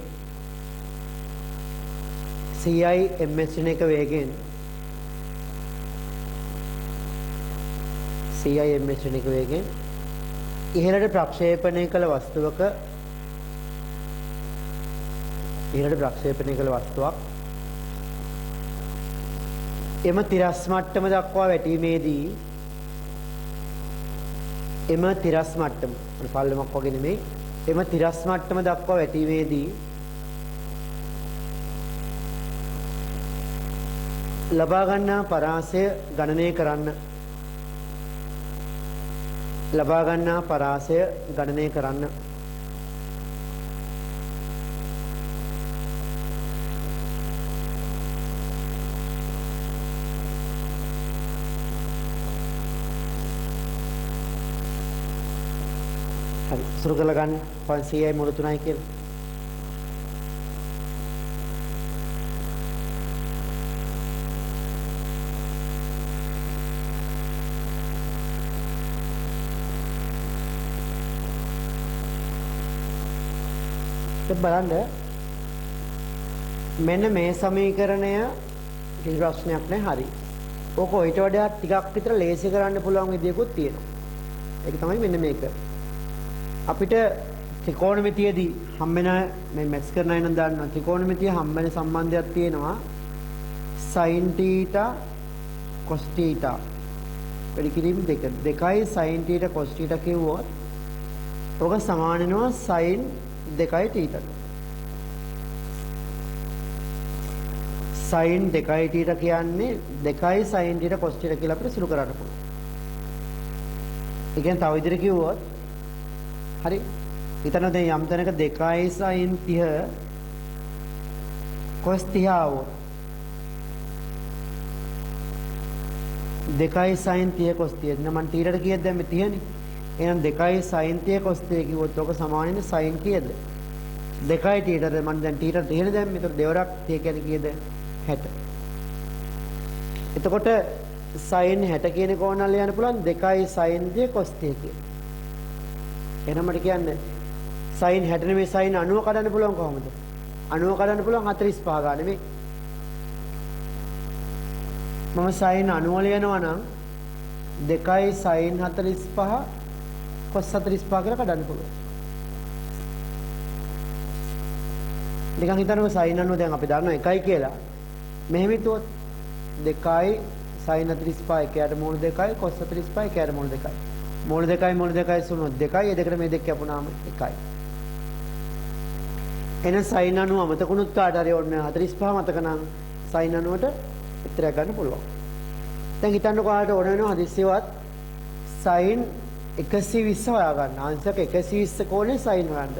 CIMS ශ්‍රේණියක වේගයෙන් CIMS ශ්‍රේණියක වේගයෙන් ඉහළට ප්‍රක්ෂේපණය කළ වස්තුවක ඉහළට ප්‍රක්ෂේපණය කළ වස්තුවක් එම තිරස් මට්ටම දක්වා වැටීමේදී එම තිරස් මට්ටම පල්ලමක් වගේ නෙමෙයි එම තිරස් මට්ටම දක්වා වැටීමේදී ලබා ගන්නා පරාසය ගණනය කරන්න ලබා ගන්නා පරාසය ගණනය කරන්න හරි සුරු කරලා ගන්න 500යි මූල 3යි කියලා බලන්න මෙන්න මේ සමීකරණය කිසි ප්‍රශ්නයක් නැහැ හරි. ඕක ඊට වඩා ටිකක් විතර ලේසි කරන්න පුළුවන් විදියකුත් තියෙනවා. ඒක තමයි මෙන්න මේක. අපිට ත්‍රිකෝණමිතියේදී හම්බෙන මේ මැත්ස් කරන අය නම් දන්නවා ත්‍රිකෝණමිතිය හම්බෙන සම්බන්ධයක් තියෙනවා sin θ cos θ. වැඩි කිරීම දෙක. 2යි sin θ cos θ කිව්වොත් ඕක සමාන වෙනවා sin 2යි θ. sin 2යි θ කියන්නේ 2යි sin θ cos θ කියලා අපිට සුළු කරන්න පුළුවන්. ඒ කියන්නේ තව විදිහට කිව්වොත් හරි. හිතන්න දැන් යම් තැනක 2යි sin 30 cos 30 ආවොත් 2යි sin 30 cos 30 නම් මම තීරයට කීයද දැන් මේ 30 නේ. එහෙනම් 2යි sin 30 cos 30 කිව්වොත් ඔක සමාන වෙන්නේ sin කීයද? 2යි θට මම දැන් θට 30 දැම්මේ. ඒතකොට දෙවරක් θ කියන්නේ කීයද? 60. එතකොට sin 60 කියන කෝණවල ලියන්න පුළුවන් 2යි sin 30 cos 30 කියලා. එහෙනම් මට කියන්නේ sin 60 නෙමෙයි sin 90 කඩන්න පුළුවන් කොහොමද? 90 කඩන්න පුළුවන් 45 ගන්න නෙමෙයි. මම sin 90 ලියනවා නම් 2යි sin 45 cos 45 කියලා කඩන්න පුළුවන්. නිකන් හිතන්නකො sin 90 දැන් අපි දන්නවා 1යි කියලා. මෙහෙම හිතුවොත් 2යි sin 45 එකයට මූල 2යි cos 45 එකයට මූල 2යි. මූල 2යි මූල 2යි සුණොත් 2යි. ඒ දෙකට මේ දෙක කැපුණාම 1යි. එන sin 90 මතකුණුත් කාට හරි ඕනේ 45 මතක නම් sin 90ට උත්තරයක් ගන්න පුළුවන්. දැන් හිතන්නකො කාට ඕන වෙනවා හදිස්සියවත් sin 120 හොයා ගන්න. අංශක 120 කෝණේ sin හොයන්න.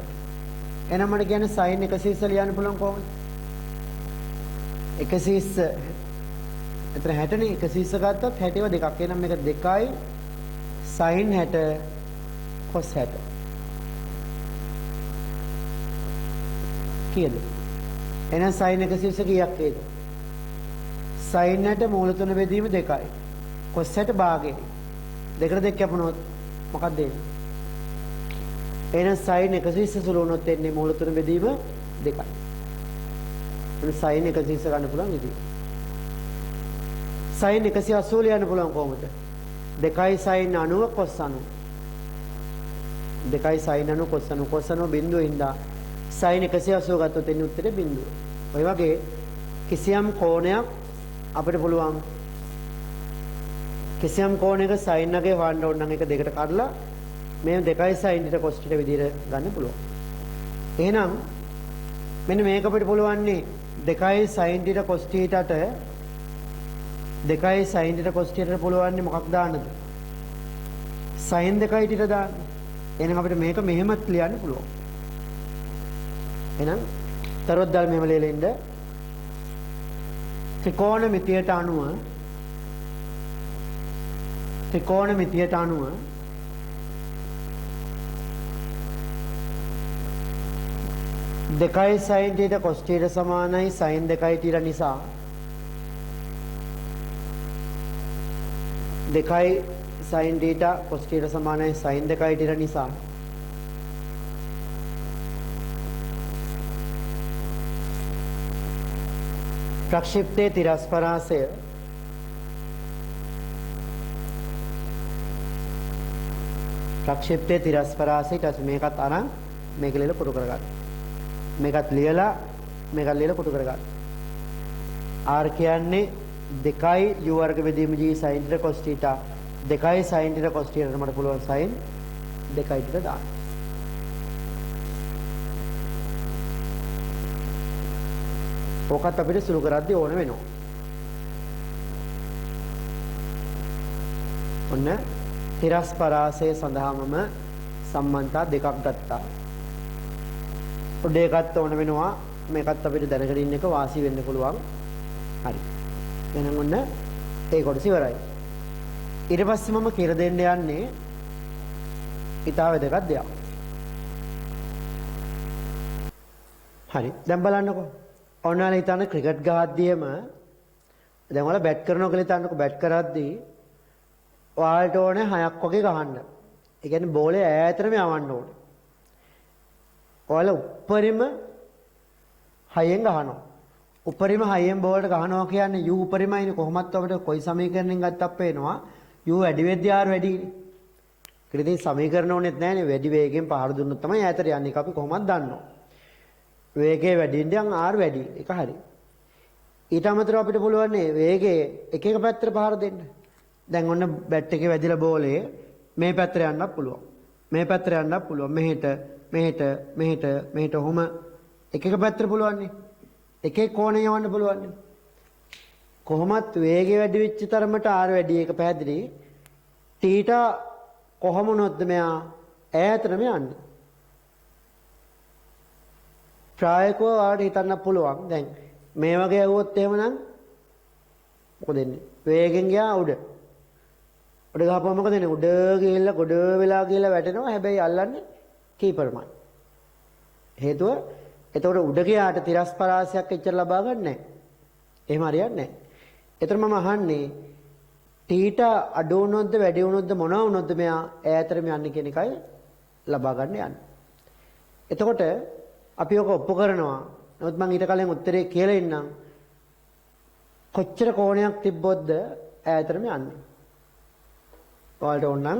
එහෙනම් මට කියන්නේ sin 120 ලියන්න පුළුවන් කොහොමද? 120 එතන 60 නේ 120 ගත්තොත් 60ව දෙකක්. එහෙනම් මේක 2යි sin 60 cos 60. කීයද? එහෙනම් sin 120 කීයක් වේද? sin 60 මූල 3 බෙදීම 2යි. cos 60 භාගයයි. දෙකට දෙක කැපුණොත් මොකක්ද එන්නේ? එහෙනම් sin 120 සුළු වුණොත් එන්නේ මූල තුන බෙදීම 2යි. එතන sin 120 ගන්න පුළුවන් විදිය. sin 180 ලියන්න පුළුවන් කොහොමද? 2යි sin 90 cos 90. 2යි sin 90 cos 90 cos 90 බිඳුව හින්දා sin 180 ගත්තොත් එන්නේ උත්තරේ බිඳුව. ඔය වගේ කිසියම් කෝණයක් අපිට පුළුවන් කිසියම් කෝණයක sin එකේ හොයන්න ඕන නම් ඒක දෙකට කඩලා මේ 2යි sin ඊට cos ඊට විදිහට ගන්න පුළුවන්. එහෙනම් මෙන්න මේක අපිට පුළුවන් නේ 2යි sin ඊට cos ඊටට 2යි sin ඊට cos ඊටට පුළුවන් නේ මොකක් දාන්නද? sin 2යි ඊට දාන්න. එහෙනම් අපිට මේක මෙහෙමත් ලියන්න පුළුවන්. එහෙනම් තරොද්දල් මෙහෙම ලියලා ඉන්න ත්‍රිකෝණ මිතියට අනුව 2යි sin θ cos θ සමානයි sin 2යි θ නිසා 2යි sin θ cos θ සමානයි sin 2යි θ නිසා ප්‍රක්ෂිප්තයේ තිරස්පරාසය ඊට පස්සේ මේකත් අරන් මේක ලියලා පුරු කරගන්න. මේකත් ලියලා පුරු කරගන්න. r කියන්නේ 2යි u වර්ග බෙදීම g sin θ cos θ 2යි sin θ cos θ මට පුළුවන් sin 2යි θ දාන්න. ඕකත් අපිට සුළු කරද්දී ඕන වෙනවා. ඔන්න තිරස්පරාසය සඳහාමම සම්බන්ධතා දෙකක් ගත්තා. දෙකත් ඕන වෙනවා. මේකත් අපිට දැනගෙන ඉන්න එක වාසි වෙන්න පුළුවන්. හරි. එහෙනම් ඔන්න ඒ කොටස ඉවරයි. ඊට පස්සේ මම කියලා දෙන්න යන්නේ ඊටාව දෙකක් දෙයක්. හරි. දැන් බලන්නකෝ. ඔන්නාලා හිතන්න ක්‍රිකට් ගහද්දියම දැන් ඔයාලා බැට් කරනවා කියලා හිතන්නකෝ බැට් කරද්දී ඔයාලට ඕනේ 6ක් වගේ ගහන්න. ඒ කියන්නේ බෝලේ ඈතටම යවන්න ඕනේ. ඔයාලා උඩරිම 6ෙන් ගහනවා. උඩරිම 6ෙන් බෝලට ගහනවා කියන්නේ u උඩරිමයිනේ කොහොමත් අපිට කොයි සමීකරණයෙන් ගත්තත් පේනවා u වැඩි වෙද්දී r වැඩිනේ. ඒකට ඉතින් සමීකරණ ඕනෙත් නැහැනේ වැඩි වේගයෙන් පහර දුන්නොත් තමයි ඈතට යන්නේ. ඒක අපි කොහොමද දන්නෝ? වේගය වැඩි නම් r වැඩි. ඒක හරි. ඊට අමතරව අපිට පුළුවන් නේ වේගයේ එක එක පැත්තට පහර දෙන්න. දැන් ඔන්න බැට් එකේ වැදිලා බෝලේ මේ පැත්තට යන්නත් පුළුවන්. මේ පැත්තට යන්නත් පුළුවන්. මෙහෙට ඔහොම එක එක පැත්තට පුළුවන් නේ. එක එක කෝණේ යවන්න පුළුවන් නේ. කොහොමත් වේගය වැඩි වෙච්ච තරමට r වැඩි එක පැහැදිලි. θ කොහොම වුණොත්ද මෙයා ඈතටම යන්නේ. ප්‍රායෝගිකව ආවට හිතන්න පුළුවන්. දැන් මේ වගේ ඇහුවොත් එහෙමනම් මොකද වෙන්නේ? වේගෙන් ගියා උඩ. උඩ ගහපුවම මොකද වෙන්නේ? උඩ ගිහිල්ලා ගොඩ වෙලා ගිහිල්ලා වැටෙනවා. හැබැයි අල්ලන්නේ කීපර්මයි. හේතුව එතකොට උඩ ගියාට තිරස්පරාසයක් එච්චර ලබා ගන්න නැහැ. එහෙම හරියන්නේ නැහැ. ඒතර මම අහන්නේ θ අඩු වුණොත්ද වැඩි වුණොත්ද මොනවා වුණොත්ද මෙයා ඈතරම යන්නේ කියන එකයි ලබා ගන්න යන්නේ. එතකොට අපි ඔක ඔප්පු කරනවා. නමුත් මම ඊට කලින් උත්තරේ කියලා ඉන්නම්. කොච්චර කෝණයක් තිබ්බොත්ද ඈතරම යන්නේ? ඔයාලට ඕනනම්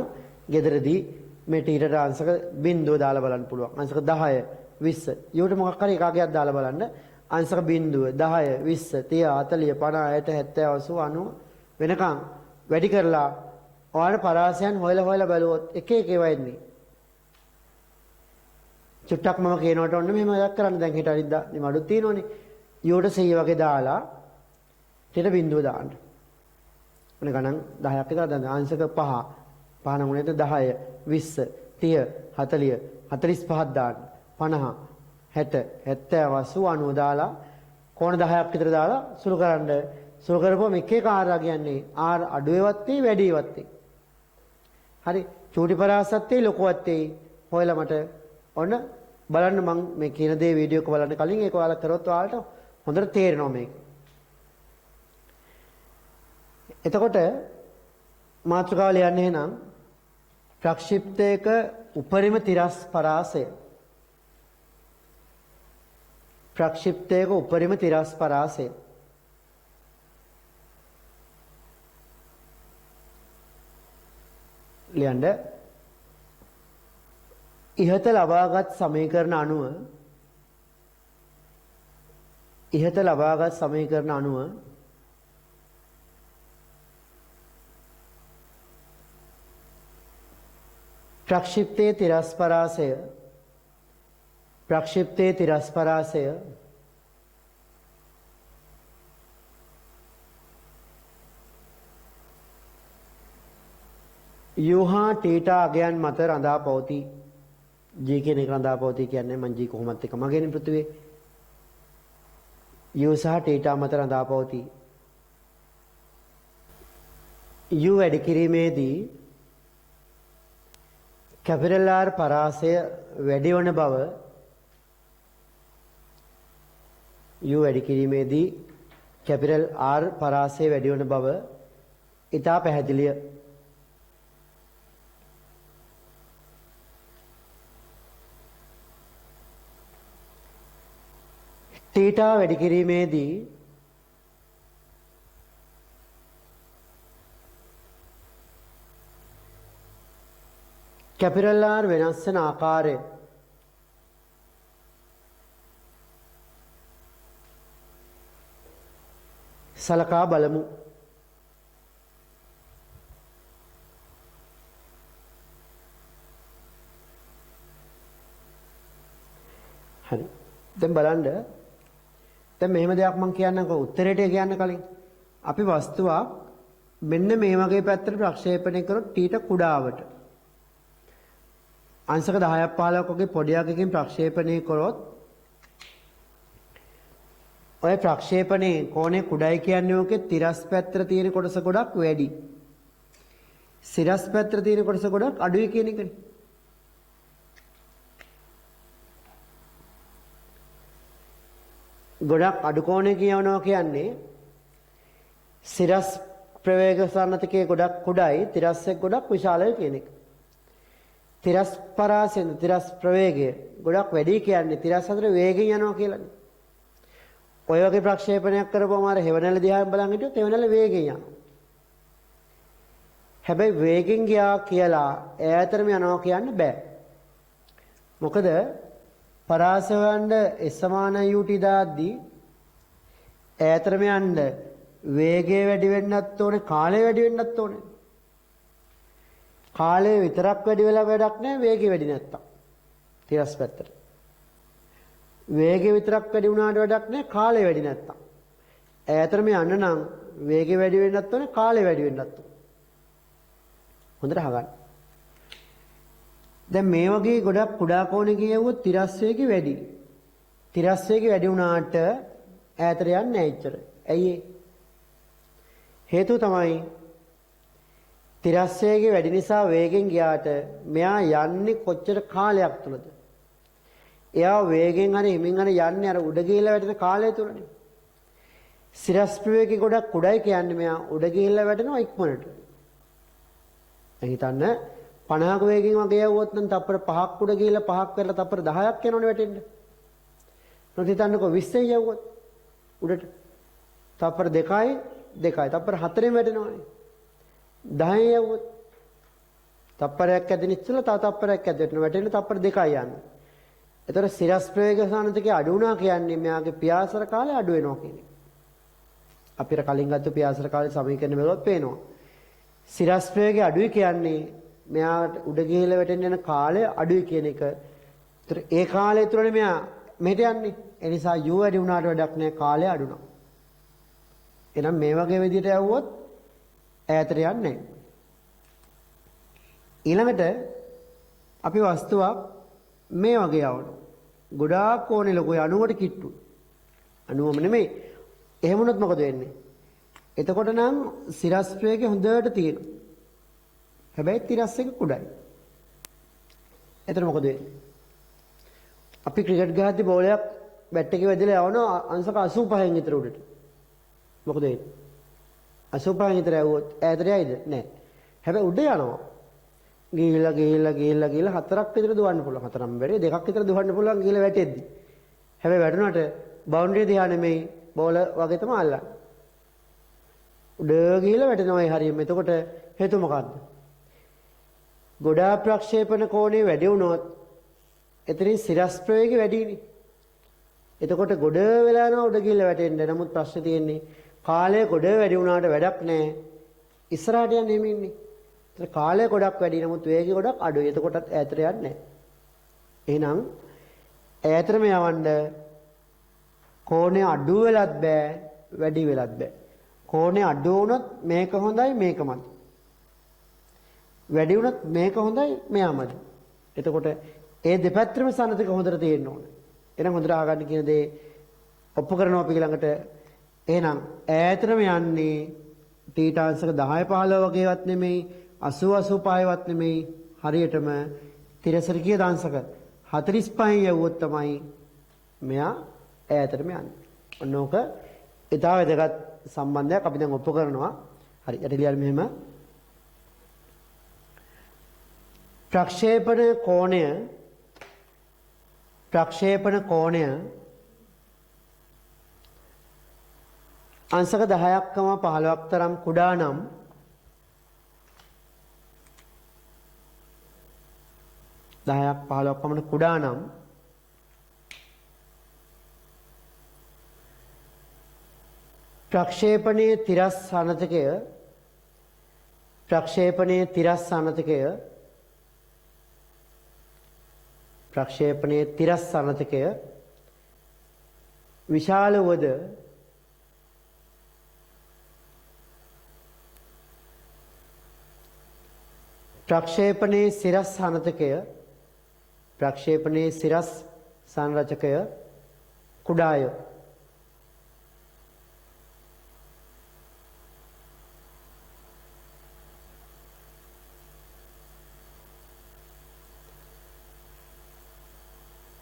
ගෙදරදී මේ ටීටට අංශක බිංදුව දාලා බලන්න පුළුවන්. අංශක 10 20 ඊට මොකක් හරි එකකයක් දාලා බලන්න. අංශක බිංදුව 10 20 30 40 50 60 70 80 90 වෙනකන් වැඩි කරලා ඔයාලට පරාසයන් හොයලා බලුවොත් එක එක ඒවා එන්නේ. චුට්ටක් මම කියනකොට ඔන්න මෙහෙම එකක් කරන්න. දැන් හිට අරිද්දා මේ අඩුත් තියෙනවනේ. ඊට 100 වගේ දාලා ඊට බිංදුව දාන්න. ඔන්න ගණන් 10ක් විතර දාන්න. අංශක 5 5 නමුනේට 10 20 30 40 45ක් දාන්න. 50 60 70 80 90 දාලා කෝණ 10ක් විතර දාලා සුළු කරන්න. සුළු කරපුවම එක එක r කියන්නේ r අඩු වේවත් වැඩි වේවත්. හරි. චූටි පරාසත් ලොකුවත් හොයලා මට ඔන්න බලන්න මම මේ කියන දේ වීඩියෝ එක බලන්න කලින් ඒක ඔයාලා කරොත් ඔයාලට හොඳට තේරෙනවා මේක. එතකොට මාතෘකාව ලියන්නේ නම් ප්‍රක්ෂිප්තයක උපරිම තිරස් පරාසය. ප්‍රක්ෂිප්තයක උපරිම තිරස් පරාසය. ලියන්න ඉහත ලබාගත් සමීකරණ අනුව ප්‍රක්ෂිප්තයේ තිරස් පරාසය U හා තීටා අගයන් මත රඳා පවතී. G කියන එක රඳා පවතී කියන්නේ මං G කොහොමත් එක මගේනේ පෘථිවියේ. U සහ තීටා මත රඳා පවතී. U වැඩි කිරීමේදී කැපිටල් R පරාසය වැඩි වන බව U වැඩි කිරීමේදී කැපිටල් R පරාසය වැඩි වන බව ඉතා පැහැදිලිය. තීටා වැඩි කිරීමේදී කැපිටල් R වෙනස් වන ආකාරය සලකා බලමු. හරි. දැන් බලන්න. දැන් මෙහෙම දෙයක් මම කියන්නකෝ උත්තරේට කියන්න කලින්. අපි වස්තුවක් මෙන්න මේ වගේ පැත්තට ප්‍රක්ෂේපණය කරොත් ටීට කුඩාවට අංශක 10ක් 15ක් වගේ පොඩි අගකින් ප්‍රක්ෂේපණය කරොත් ඔය ප්‍රක්ෂේපණේ කෝණේ කුඩයි කියන්නේ ඔකේ තිරස් පැත්තට තියෙන කොටස ගොඩක් වැඩි. සිරස් පැත්තට තියෙන කොටස ගොඩක් අඩුයි කියන එකනේ. ගොඩක් අඩු කෝණේ කියනවා කියන්නේ සිරස් ප්‍රවේග සන්නතිකයේ ගොඩක් කුඩයි තිරස් එක් ගොඩක් විශාලයි කියන එක. තිරස් පරාසෙන් තිරස් ප්‍රවේගය ගොඩක් වැඩි කියන්නේ තිරස් අතර වේගෙන් යනවා කියලානේ. ඔය වගේ ප්‍රක්ෂේපණයක් කරපුවම අර හෙවණැල්ල දිහා බලන් හිටියොත් හෙවණැල්ල වේගෙන් යනවා. හැබැයි වේගෙන් ගියා කියලා ඈතරම යනවා කියන්න බෑ. මොකද පරාසවන්න S සමාන ut දාද්දී ඈතරම යන්න වේගය වැඩි වෙන්නත් ඕනේ කාලය වැඩි වෙන්නත් ඕනේ. කාලය විතරක් වැඩි වෙලා වැඩක් නැහැ වේගය වැඩි නැත්තම්. තිරස් පැත්තට. වේගය විතරක් වැඩි වුණාට වැඩක් නැහැ කාලය වැඩි නැත්තම්. ඈතරම යන්න නම් වේගය වැඩි වෙන්නත් ඕනේ කාලය වැඩි වෙන්නත් ඕනේ. හොඳට අහගන්න. දැන් මේ වගේ ගොඩක් කුඩා කෝණේ කියවුවොත් තිරස් වේගය වැඩි. තිරස් වේගය වැඩි වුණාට ඈතට යන්නේ නැහැ එච්චර. ඇයි ඒ? හේතුව තමයි තිරස් වේගය වැඩි නිසා වේගෙන් ගියාට මෙයා යන්නේ කොච්චර කාලයක් තුලද? එයා වේගෙන් හරි හිමින් හරි යන්නේ අර උඩ ගිහිල්ලා වැටෙන කාලය තුලනේ. සිරස් ප්‍රවේගය ගොඩක් කුඩයි කියන්නේ මෙයා උඩ ගිහිල්ලා වැටෙනවා ඉක්මනට. දැන් හිතන්න 50ක වේගෙන් වගේ යවුවොත් නම් තප්පර 5ක් උඩ ගිහිල්ලා 5ක් කරලා තප්පර 10ක් යනවනේ වැටෙන්න. මොකද හිතන්නකෝ 20න් යවුවොත් උඩට තප්පර 2යි තප්පර 4ෙන් වැටෙනවනේ. 10න් යවුවොත් තප්පරයක් ඇදින ඉස්සෙල්ලා තව තප්පරයක් ඇදෙන්න වැටෙන්න තප්පර 2යි යන්නේ. ඒතර සිරස් ප්‍රවේග සානතිකේ අඩු වුණා කියන්නේ මෙයාගේ පියාසර කාලය අඩු වෙනවා කියන එක. අපිට කලින් ගත්ත පියාසර කාලේ සමීකරණ බලුවත් පේනවා. සිරස් ප්‍රවේගය අඩුයි කියන්නේ මෙයාට උඩ ගිහිල්ලා වැටෙන්න යන කාලය අඩුයි කියන එක. ඒතර ඒ කාලය තුරනේ මෙයා මෙහෙට යන්නේ. ඒ නිසා u වැඩි වුණාට වැඩක් නැහැ කාලය අඩු වෙනවා. එහෙනම් මේ වගේ විදිහට යවුවොත් ඈතට යන්නේ නැහැ. ඊළඟට අපි වස්තුවක් මේ වගේ යවනවා. ගොඩාක් කෝණේ ලොකුයි 90ට කිට්ටු. 90ම නෙමෙයි. එහෙම වුණොත් මොකද වෙන්නේ? එතකොට නම් සිරස් ප්‍රවේගය හොඳට තියෙනවා. හැබැයි තිරස් එක කුඩයි. එතන මොකද වෙන්නේ? අපි ක්‍රිකට් ගහද්දි බෝලයක් බැට් එකේ වැදිලා යවනවා අංශක 85න් විතර උඩට. මොකද වෙන්නේ? 85න් විතර යවුවොත් ඈතට යයිද? නැහැ. හැබැයි උඩ යනවා. ගිහිල්ලා හතරක් විතර දුවන්න පුළුවන්. හතරම් බැරි දෙකක් විතර දුවන්න පුළුවන් ගිහිල්ලා වැටෙද්දි. හැබැයි වැටුණාට බවුන්ඩරි දිහා නෙමෙයි බෝල වගේ තමයි අල්ලන්නේ. උඩ ගිහිල්ලා වැටෙනවා ඒ හරියම. එතකොට හේතුව මොකද්ද? ගොඩාක් ප්‍රක්ෂේපණ කෝණේ වැඩි වුණොත් එතනින් සිරස් ප්‍රවේගය වැඩිනේ. එතකොට ගොඩ වෙලා යනවා උඩ ගිහිල්ලා වැටෙන්න. නමුත් ප්‍රශ්නේ තියෙන්නේ කාලය ගොඩ වැඩි වුණාට වැඩක් නැහැ. ඉස්සරහට යන්නේ එහෙම ඉන්නේ. ඒතර කාලය ගොඩක් වැඩි නමුත් වේගය ගොඩක් අඩුයි. එතකොටත් ඈතට යන්නේ නැහැ. එහෙනම් ඈතටම යවන්න කෝණය අඩු වෙලත් බෑ වැඩි වෙලත් බෑ. කෝණය අඩු වුණොත් මේක හොඳයි මේකමද. වැඩි වුණොත් මේක හොඳයි මෙයාමද. එතකොට ඒ දෙපැත්තම සනතික හොඳට තියෙන්න ඕනේ. එහෙනම් හොඳට අහගන්න කියන දේ ඔප්පු කරනවා අපි ළඟට. එහෙනම් ඈතටම යන්නේ තීටාංශක 10 15 වගේවත් නෙමෙයි 80 85වත් නෙමෙයි හරියටම තිරසරිකීය දංශක 45 යවුවොත් තමයි මෙයා ඈතටම යන්නේ. ඔන්න ඕක ඊට වැදගත් සම්බන්ධයක් අපි දැන් ඔප්පු කරනවා. හරි යට ලියන්න මෙහෙම. ප්‍රක්ෂේපණ කෝණය අංශක 10ක්, 15ක් තරම් කුඩා නම් පමණ කුඩා නම් ප්‍රක්ෂේපණයේ තිරස් සනතකය විශාල වුවද ප්‍රක්ෂේපණයේ සිරස් සංරචකය කුඩාය.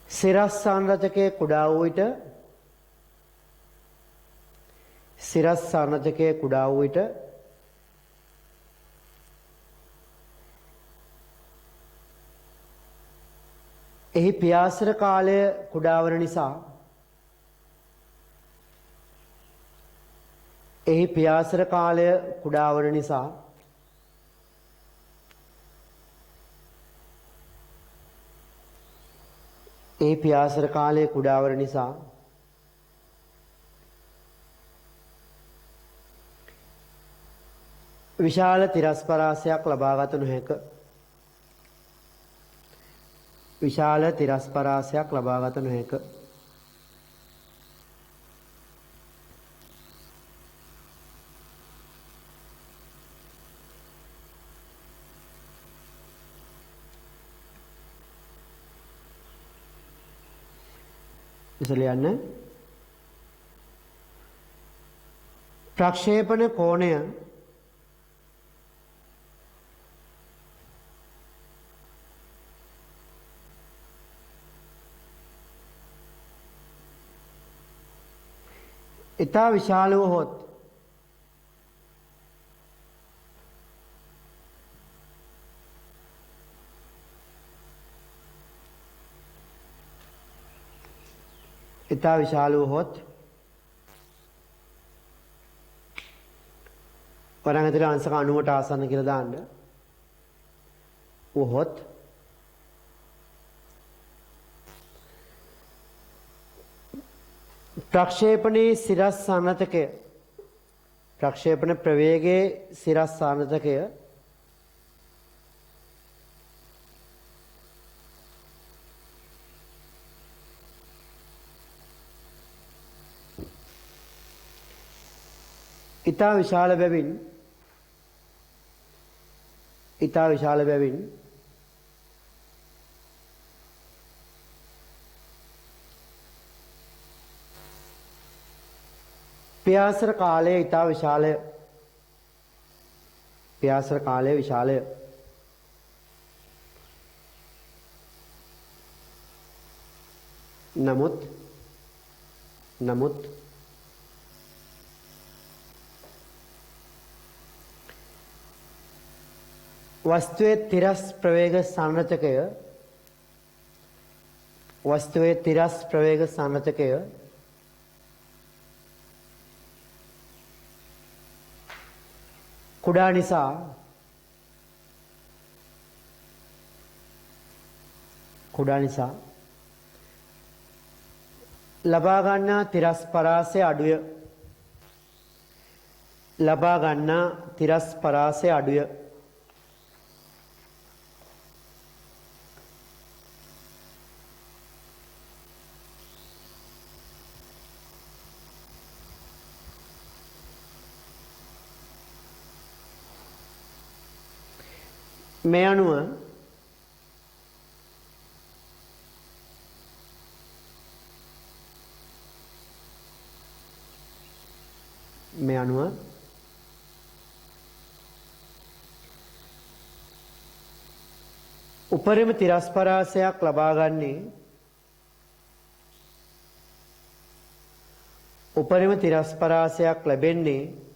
සිරස් සංරචකයේ කුඩා වූ විට එහි පියාසර කාලය කුඩා වන නිසා විශාල තිරස්පරාසයක් ලබාගත නොහැක. ඉස්සෙල්ලා යන්න ප්‍රක්ෂේපණ කෝණය ඉතා විශාල වූහොත් වරන් ඇතුලේ අංශක 90ට ආසන්න කියලා දාන්න. වහොත් ප්‍රක්ෂේපණයේ සිරස් සානතකය ප්‍රක්ෂේපණ ප්‍රවේගයේ සිරස් සානතකය ඉතා විශාල බැවින් පියාසර කාලය ඉතා විශාලය. නමුත් වස්තුවේ තිරස් ප්‍රවේග සංරචකය වස්තුවේ තිරස් ප්‍රවේග සංරචකය කුඩා නිසා ලබා ගන්නා තිරස් පරාසය අඩුය. ලබා ගන්නා තිරස් පරාසය අඩුය. මේ අනුව උපරිම තිරස් පරාසයක් ලබා ගන්නේ උපරිම තිරස් පරාසයක් ලැබෙන්නේ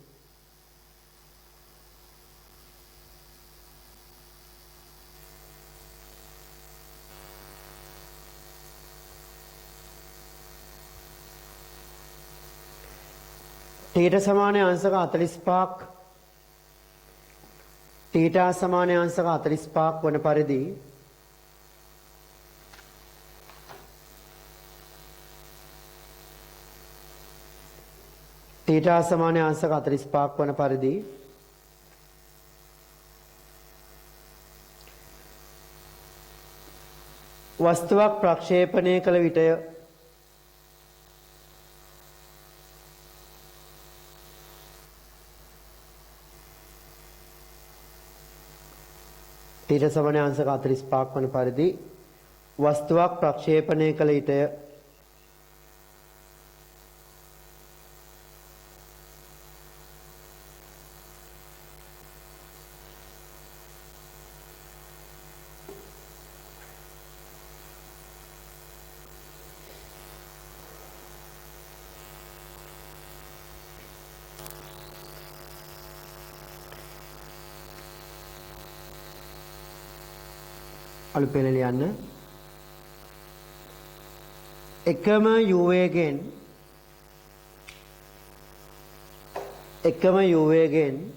තීටා සමාන අංශක 45ක් තීටා සමාන අංශක 45ක් වන පරිදි තීටා සමාන අංශක 45ක් වන පරිදි වස්තුවක් ප්‍රක්ෂේපණය කළ විටය තීටා සමාන අංශක 45ක් වන පරිදි වස්තුවක් ප්‍රක්ෂේපණය කළ විටය අලු පෙළ ලියන්න එකම u වේගෙන්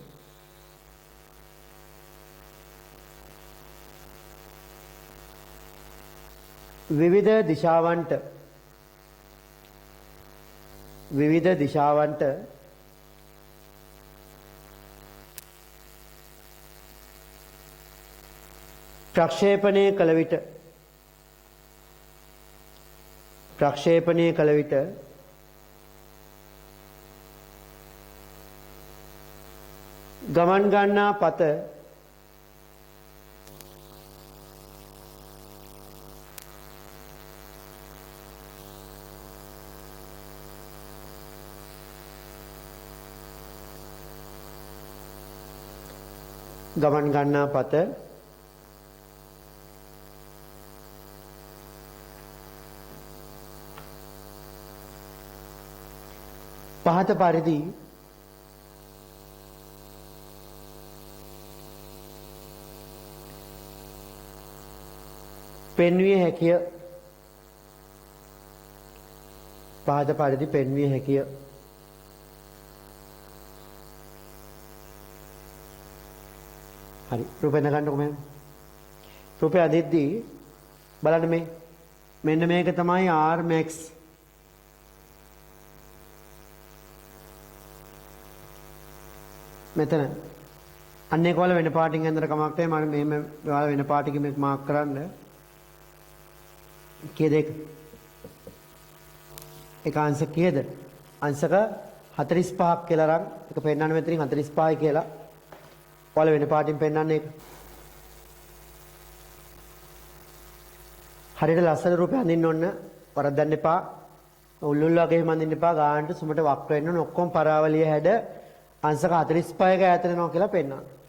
විවිධ දිශාවන්ට ප්‍රක්ෂේපණය කළ විට ගමන් ගන්නා පත පහත පරිදි පෙන්විය හැකිය. හරි රූපේ නගන්නකො මම. රූපේ අදිද්දී බලන්න මෙන්න මේක තමයි R max. මෙතන අන්න ඒක වල වෙන පාටින් ඇඳලා කමක් නැහැ. මම මෙහෙම ඔයාලා වෙන පාටිකින් මේක මාක් කරන්න. කීයද ඒක? ඒක අංශක කීයද? අංශක 45ක් කියලා අරන් ඒක පෙන්නන්න මෙතනින් 45යි කියලා. ඔයාලා වෙන පාටින් පෙන්නන්න ඒක. හරියට ලස්සන රූපය අඳින්න ඕන. වරද්දන්න එපා. උල්ලුල් වගේ මඳින්න එපා. ගානට සුමට වක් වෙන්න ඕන. ඔක්කොම පරාවලිය හැඩ අංශක 45ක ඈත වෙනවා කියලා පෙන්නනවා.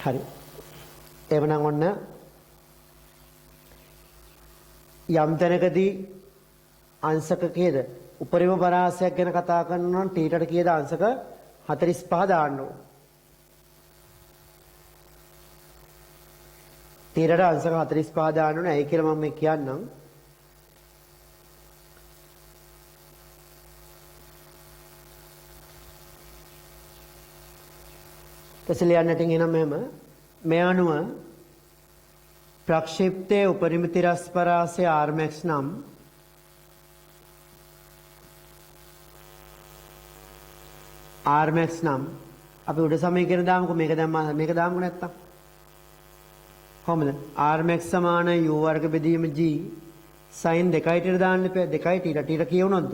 හරි. එවනම් ඔන්න යම් තැනකදී අංශක කීයද? උපරිම පරාසයක් ගැන කතා කරනවා නම් තීටට කීයද අංශක 45 දාන්න ඕන. තීටට අංශක 45 දාන්න ඕන. ඇයි කියලා මම මේ කියන්නම්. තසලියන්නට එනම් මෙහෙම මේ අනුව ප්‍රක්ෂිප්තයේ උපරිම තිරස් පරාසය rmax නම් rmax නම් අපි උඩ සමීකරණ දාමුකෝ මේක දාමුකෝ නැත්තම් කොහොමද rmax සමාන u වර්ග බෙදීම g sin 2ට දාන්න එපා 2ට ඊට කියවුණොත්ද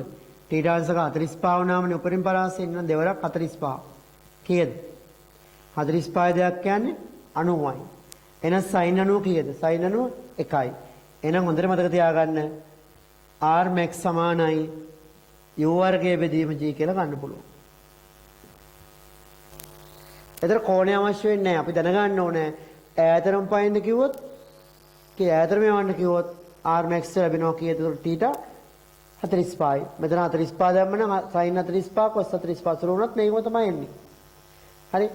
ඊට අංශක 45 වුණාමනේ උපරිම පරාසය ඉන්න දෙවරක් 45 කීයද 45 දෙයක් කියන්නේ 90යි. එහෙනම් sin 90 කීයද? sin 90 1යි. එහෙනම් හොඳට මතක තියාගන්න r max සමානයි u වර්ගයේ බෙදීම g කියලා ගන්න පුළුවන්. ඒතර කෝණය අවශ්‍ය වෙන්නේ නැහැ. අපි දැනගන්න ඕනේ ඈතරම් පයින්න කිව්වොත් ඈතරම යවන්න කිව්වොත් r max ලැබෙනවා කීයද? θ 45යි. මෙතන 45 දැම්ම නම් sin 45 cos 45 සුළු වුණත් මේකම තමයි එන්නේ. හරි?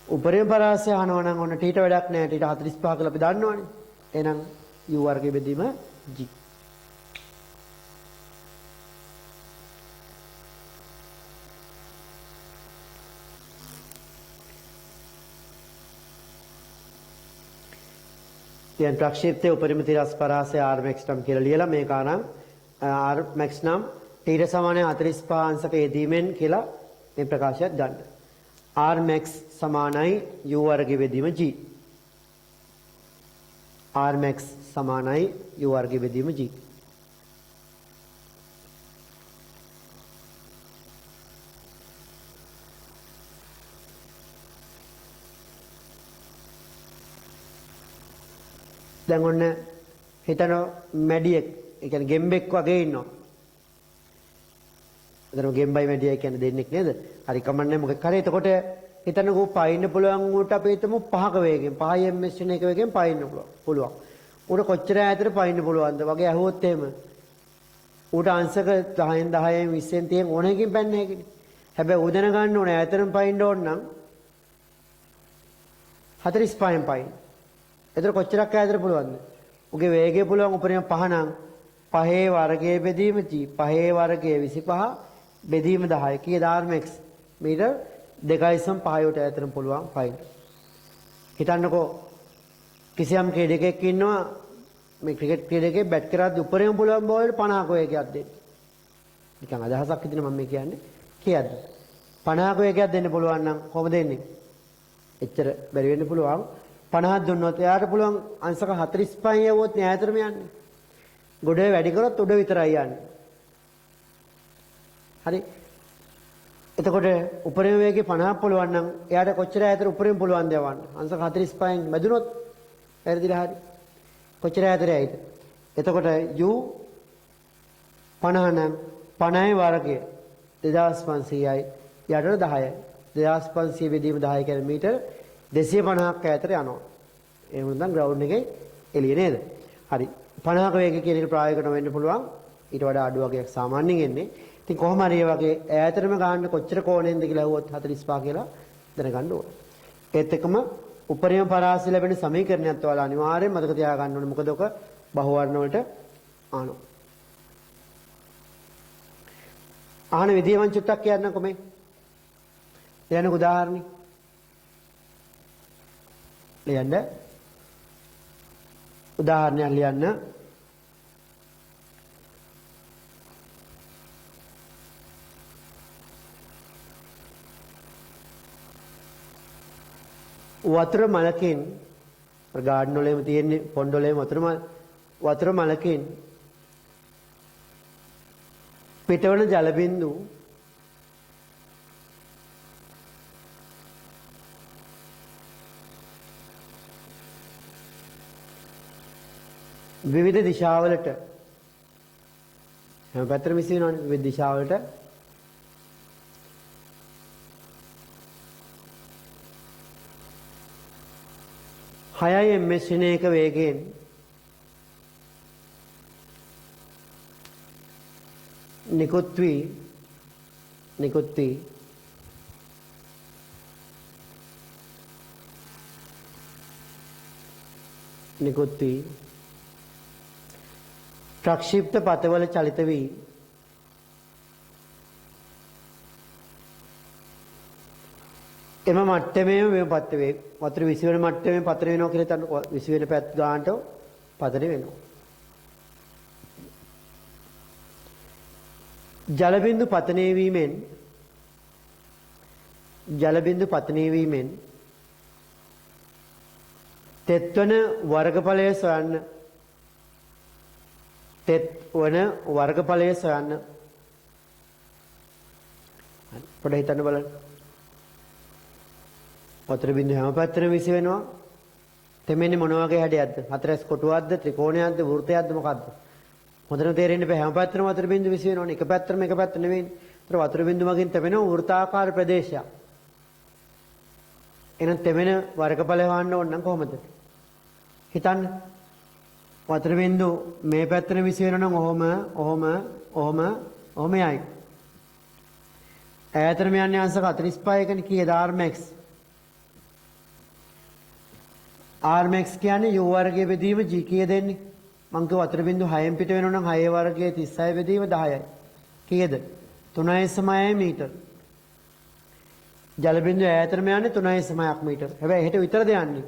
උපරිම පරාසය අහනවා නම් ඔන්න ටීට වැඩක් නැහැ ටීට 45 කියලා අපි දන්නවනේ. එහෙනම් u වර්ගයේ බෙදීම g. දැන් ප්‍රක්ෂේපයේ උපරිම තිරස් පරාසය r max නම් කියලා ලියලා මේක අරන් r max නම් ටීට සමානයි 45 අංශක යෙදීමෙන් කියලා මේ ප්‍රකාශයත් ගන්න. r max සමානයි u වර්ගයේ බෙදීම g. r max සමානයි u වර්ගයේ බෙදීම g. දැන් ඔන්න හිතන මැඩියෙක් ඒ කියන්නේ ගෙම්බෙක් වගේ ඉන්නවා. එතන ගෙම්බයි මැඩියයි කියන්නේ දෙන්නෙක් නේද? හරි කමන්නේ මොකක් කරේ එතකොට හිතන්නකෝ පයින්න පුළුවන් උට අපි හිතමු 5ක වේගෙන් 5 ms එක වේගෙන් පයින්න පුළුවන්. උට කොච්චර ඈතට පයින්න පුළුවන්ද වගේ අහුවොත් එහෙම උට අංශක 10න් 10න් 20න් 30න් ඕනෙකින් පැන්නේ හැකිනේ. හැබැයි උදැන ගන්න ඕනේ ඈතටම පයින්න ඕන නම් 45න් පයින්න. එතකොට කොච්චරක් ඈතට පුළුවන්ද? උගේ වේගය පුළුවන් උපරිම 5 නම් 5 වර්ගයේ බෙදීම g 5 වර්ගයේ 25 බෙදීම 10 කීයද r max මීටර් 2.5ට ඈතටම පුළුවන් පයින්. හිතන්නකෝ කිසියම් ක්‍රීඩකයෙක් ඉන්නවා මේ ක්‍රිකට් ක්‍රීඩකයෙක් බැට් කරද්දී උපරිම පුළුවන් බෝලෙට 50ක වේගයක් දෙන්න. නිකන් අදහසක් විදිහට මම මේ කියන්නේ කීයද? 50ක වේගයක් දෙන්න පුළුවන් නම් කොහොමද දෙන්නේ? එච්චර බැරි වෙන්න පුළුවන්. 50ක් දුන්නොත් එයාට පුළුවන් අංශක 45 යවුවොත් ඈතටම යන්නේ. ගොඩේ වැඩි කරොත් උඩ විතරයි යන්නේ. හරි. එතකොට උපරිම වේගය 50ක් පුළුවන් නම් එයාට කොච්චර ඈතට උපරිම පුළුවන් ද යවන්න? අංශක 45න් බැදුනොත් වැරදිලා හරි. කොච්චර ඈතට යයිද? එතකොට u 50 නම් 50 වර්ගය 2500යි යටට 10යි. 2500 බෙදීම 10 කියන්නේ මීටර 250ක් ඈතට යනවා. ඒ වුණනම් ග්‍රවුන්ඩ් එකේ එළිය නේද? හරි. 50ක වේගය කියන එක ප්‍රායෝගිකව වෙන්න පුළුවන්. ඊට වඩා අඩු වගේක් සාමාන්‍යයෙන් එන්නේ. ඉතින් කොහොම හරි මේ වගේ ඈතටම ගන්න කොච්චර කෝණයෙන්ද කියලා අහුවොත් 45 කියලා දැනගන්න ඕනේ. ඒත් එක්කම උපරිම පරාසය ලැබෙන සමීකරණයත් ඔයාලා අනිවාර්යෙන් මතක තියාගන්න ඕනේ. මොකද ඔක බහුවර්ණ වලට ආනවා. ආහන විදිය මං චුට්ටක් කියන්නම්කො මේ. ලියන්න උදාහරණي. ලියන්න උදාහරණයක් ලියන්න. වතුර මලකින් ගාඩන් වලේම තියෙන්නේ පොණ්ඩ වලේම වතුර මලකින් පිටවන ජල බිඳු විවිධ දිශාවලට හැම පැත්තටම විසි වෙනවනේ විවිධ දිශාවලට 6යි ms/එක වේගයෙන් නිකුත් වී ප්‍රක්ෂිප්ත පථවල චලිත වී එම මට්ටමේම මේ පතන වේ. වතුර 20 වෙනි මට්ටමේ පතන වෙනවා කියලා හිතන්න. 20 වෙනි පැත් ගානට පතන වෙනවා. ජල බිඳු පතනය වීමෙන් තෙත්වන වර්ගඵලය සොයන්න. පොඩ්ඩක් හිතන්න බලන්න. වතුර බිඳු හැම පැත්තටම 20 වෙනවා. තෙමෙන්නේ මොන වගේ හැඩයක්ද? හතරස් කොටුවක්ද, ත්‍රිකෝණයක්ද, වෘත්තයක්ද මොකක්ද? හොඳට තේරෙන්න බෑ. හැම පැත්තටම වතුර බිඳු 20 වෙනවනේ. එක පැත්තටම එක පැත්ත නෙවෙයිනේ. ඒතර වතුර බිඳු මගින් තෙමෙන වෘත්තාකාර ප්‍රදේශයක්. එහෙනම් තෙමෙන වර්ගඵලය හොයන්න ඕන නම් කොහොමද? හිතන්න. වතුර බිඳු මේ පැත්තට 20 වෙනවා නම් ඔහොම යයි. ඈතටම යන්නේ අංශක 45කනේ. කීයද rmax? rmax කියන්නේ u වර්ගයේ බෙදීම g කීය දෙන්නේ? මං කිව්ව වතුර බිඳු 6න් පිට වෙනවා නම් 6 වර්ගයේ 36 බෙදීම 10යි. කීයද? 3.9 මීටර. ජල බිඳු ඈතටම යන්නේ 3.9ක් මීටර. හැබැයි එහෙට විතරද යන්නේ?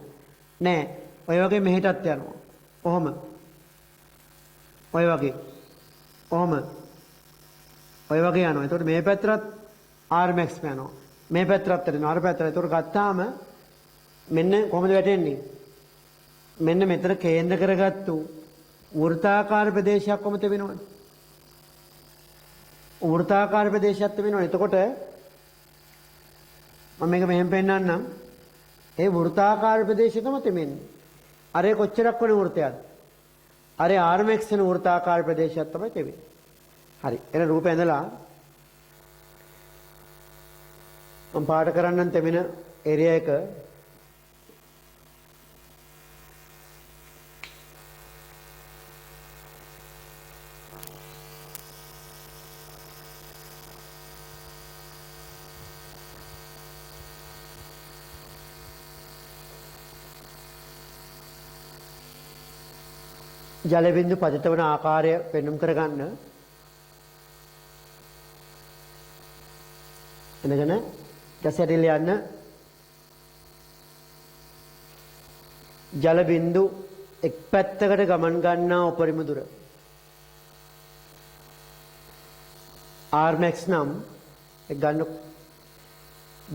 නෑ. ඔය වගේ මෙහෙටත් යනවා. ඔහොම. ඔය වගේ. ඔය වගේ යනවා. එතකොට මේ පැත්තට rmax යනවා. මේ පැත්තට යනවා. අර පැත්තට. එතකොට ගත්තාම මෙන්න කොහොමද වැටෙන්නේ? මෙන්න මෙතන කේන්ද්‍ර කරගත්තු වෘත්තාකාර ප්‍රදේශයක් කොහොමද වෙනවද? වෘත්තාකාර ප්‍රදේශයක් වෙනවනේ. එතකොට මම මේක මෙහෙම පෙන්නන්නම්. ඒ වෘත්තාකාර ප්‍රදේශය තමයි තෙමෙන්නේ. අර කොච්චරක් වන වෘත්තයක්ද? අර rmax වෙන වෘත්තාකාර ප්‍රදේශයක් තමයි තෙමෙන්නේ. හරි. එන රූපය ඇඳලා මම පාට කරන්නම් තෙමෙන ඒරියා එක. ජල බිඳු පතිත වන ආකාරය පෙන්වුම් කරගන්න. එනගෙන ගැසටෙල යන්න. ජල බිඳු එක් පැත්තකට ගමන් ගන්නා උපරිම දුර rmax නම් ගන්න.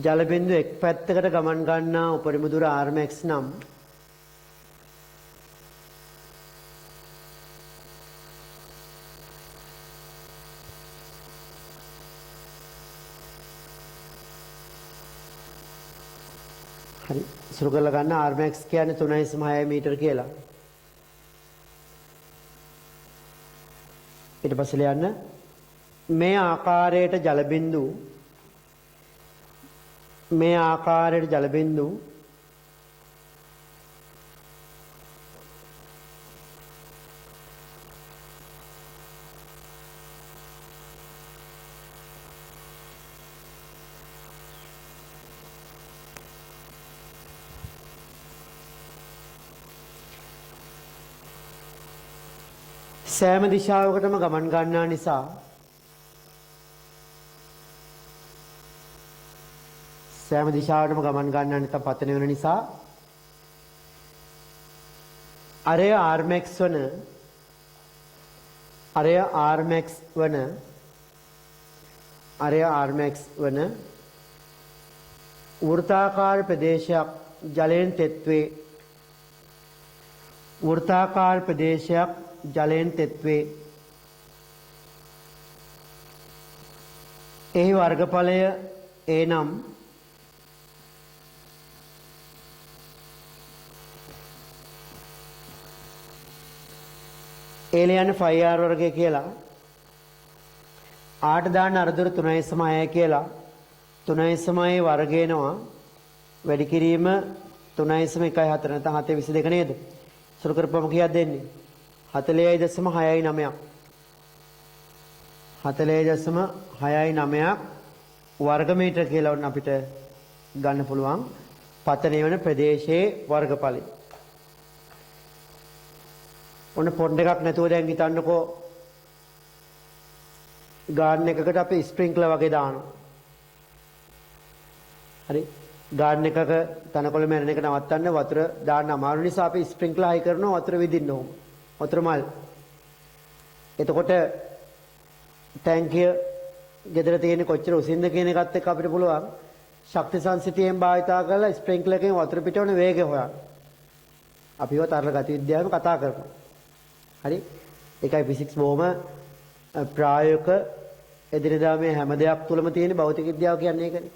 ජල බිඳු එක් පැත්තකට ගමන් ගන්නා උපරිම දුර rmax නම් හරි සුරු කරලා ගන්න. rmax කියන්නේ 3.6 මීටර කියලා. ඊට පස්සේ යන්න මේ ආකාරයට ජල බිඳු සෑම දිශාවකටම ගමන් ගන්නා නිසා පතන වෙන නිසා අරය rmax වන වෘත්තාකාර ප්‍රදේශයක් ජලයෙන් තෙත්වේ. එහි වර්ගඵලය a නම් ඒලියන් 5r වර්ගය කියලා. 8 දාන්න අරදුර 3.6 කියලා. 3.6 වර්ගයනවා වැඩි කිරීම 3.14 නැත්නම් 7.22 නේද? සුළු කරපුවම කීයක් දෙන්නේ? 40.69ක්. 40.69ක් වර්ග මීටර කියලා වුණ අපිට ගන්න පුළුවන් පතනය වන ප්‍රදේශයේ වර්ගඵලය. ඔන්න පොඩ් එකක් නැතුව දැන් හිතන්නකෝ ගාඩන් එකකට අපි ස්ප්‍රින්ක්ලර් වගේ දානවා. හරි. ගාඩන් එකක තනකොළ මැරෙන එක නවත්තන්න වතුර දාන්න අමාරු නිසා අපි ස්ප්‍රින්ක්ලර් හයි කරනවා වතුර විදින්න ඕම. වතුර මල්. එතකොට ටැංකිය ගෙදර තියෙන කොච්චර උසින්ද කියන එකත් එක්ක අපිට පුළුවන් ශක්ති සංසිතියෙන් භාවිතා කරලා ස්ප්‍රින්ක්ලර් එකෙන් වතුර පිටවන වේගය හොයන්න. අපිව තරල ගති විද්‍යාවෙන් කතා කරනවා. හරි. ඒකයි ෆිසික්ස් බොහොම ප්‍රායෝගික එදිනෙදා මේ හැම දෙයක් තුළම තියෙන භෞතික විද්‍යාව කියන්නේ ඒකනේ.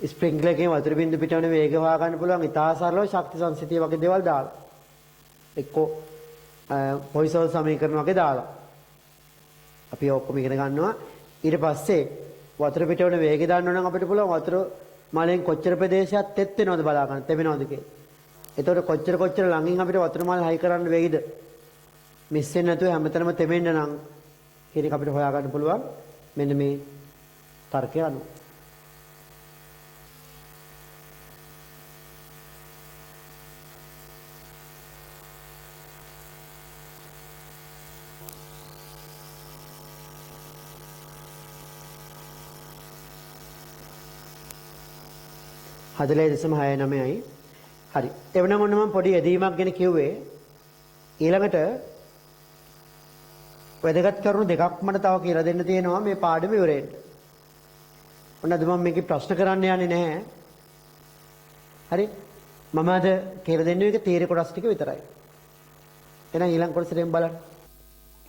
ස්ප්‍රින්ක්ලර් එකෙන් වතුර බින්දු පිටවන වේගය හොයා ගන්න පුළුවන් ඉතා සරලව ශක්ති සංසිතිය වගේ දේවල් දාලා. එක්කෝ පොයිසෝන් සමීකරණ වගේ දාලා. අපි ඔක්කොම ඉගෙන ගන්නවා. ඊට පස්සේ වතුර පිටවන වේගය දාන්න නම් අපිට පුළුවන් වතුර මලෙන් කොච්චර ප්‍රදේශයක් තෙත් වෙනවද බලා ගන්න. තෙමෙනවද කියලා. එතකොට කොච්චර ළඟින් අපිට වතුර මල් හයි කරන්න වෙයිද? මිස් වෙන්නේ නැතුව හැමතැනම තෙමෙන්න නම් කියන එක අපිට හොයා ගන්න පුළුවන්. මෙන්න මේ තර්කය අනුව. හදලේ දශම 6.9යි. හරි. එවනම් ඔන්න මම පොඩි යෙදීමක් ගැන කිව්වේ. ඊළඟට වැදගත් කරුණු දෙකක් මට තව කියලා දෙන්න තියෙනවා මේ පාඩම ඉවරෙන්න. ඔන්න අද මම මේකේ ප්‍රශ්න කරන්න යන්නේ නැහැ. හරි. මම අද කියලා දෙන්නේ මේක තීරේ කොටස් ටික විතරයි. එහෙනම් ඊළඟ කොටසෙන් බලන්න.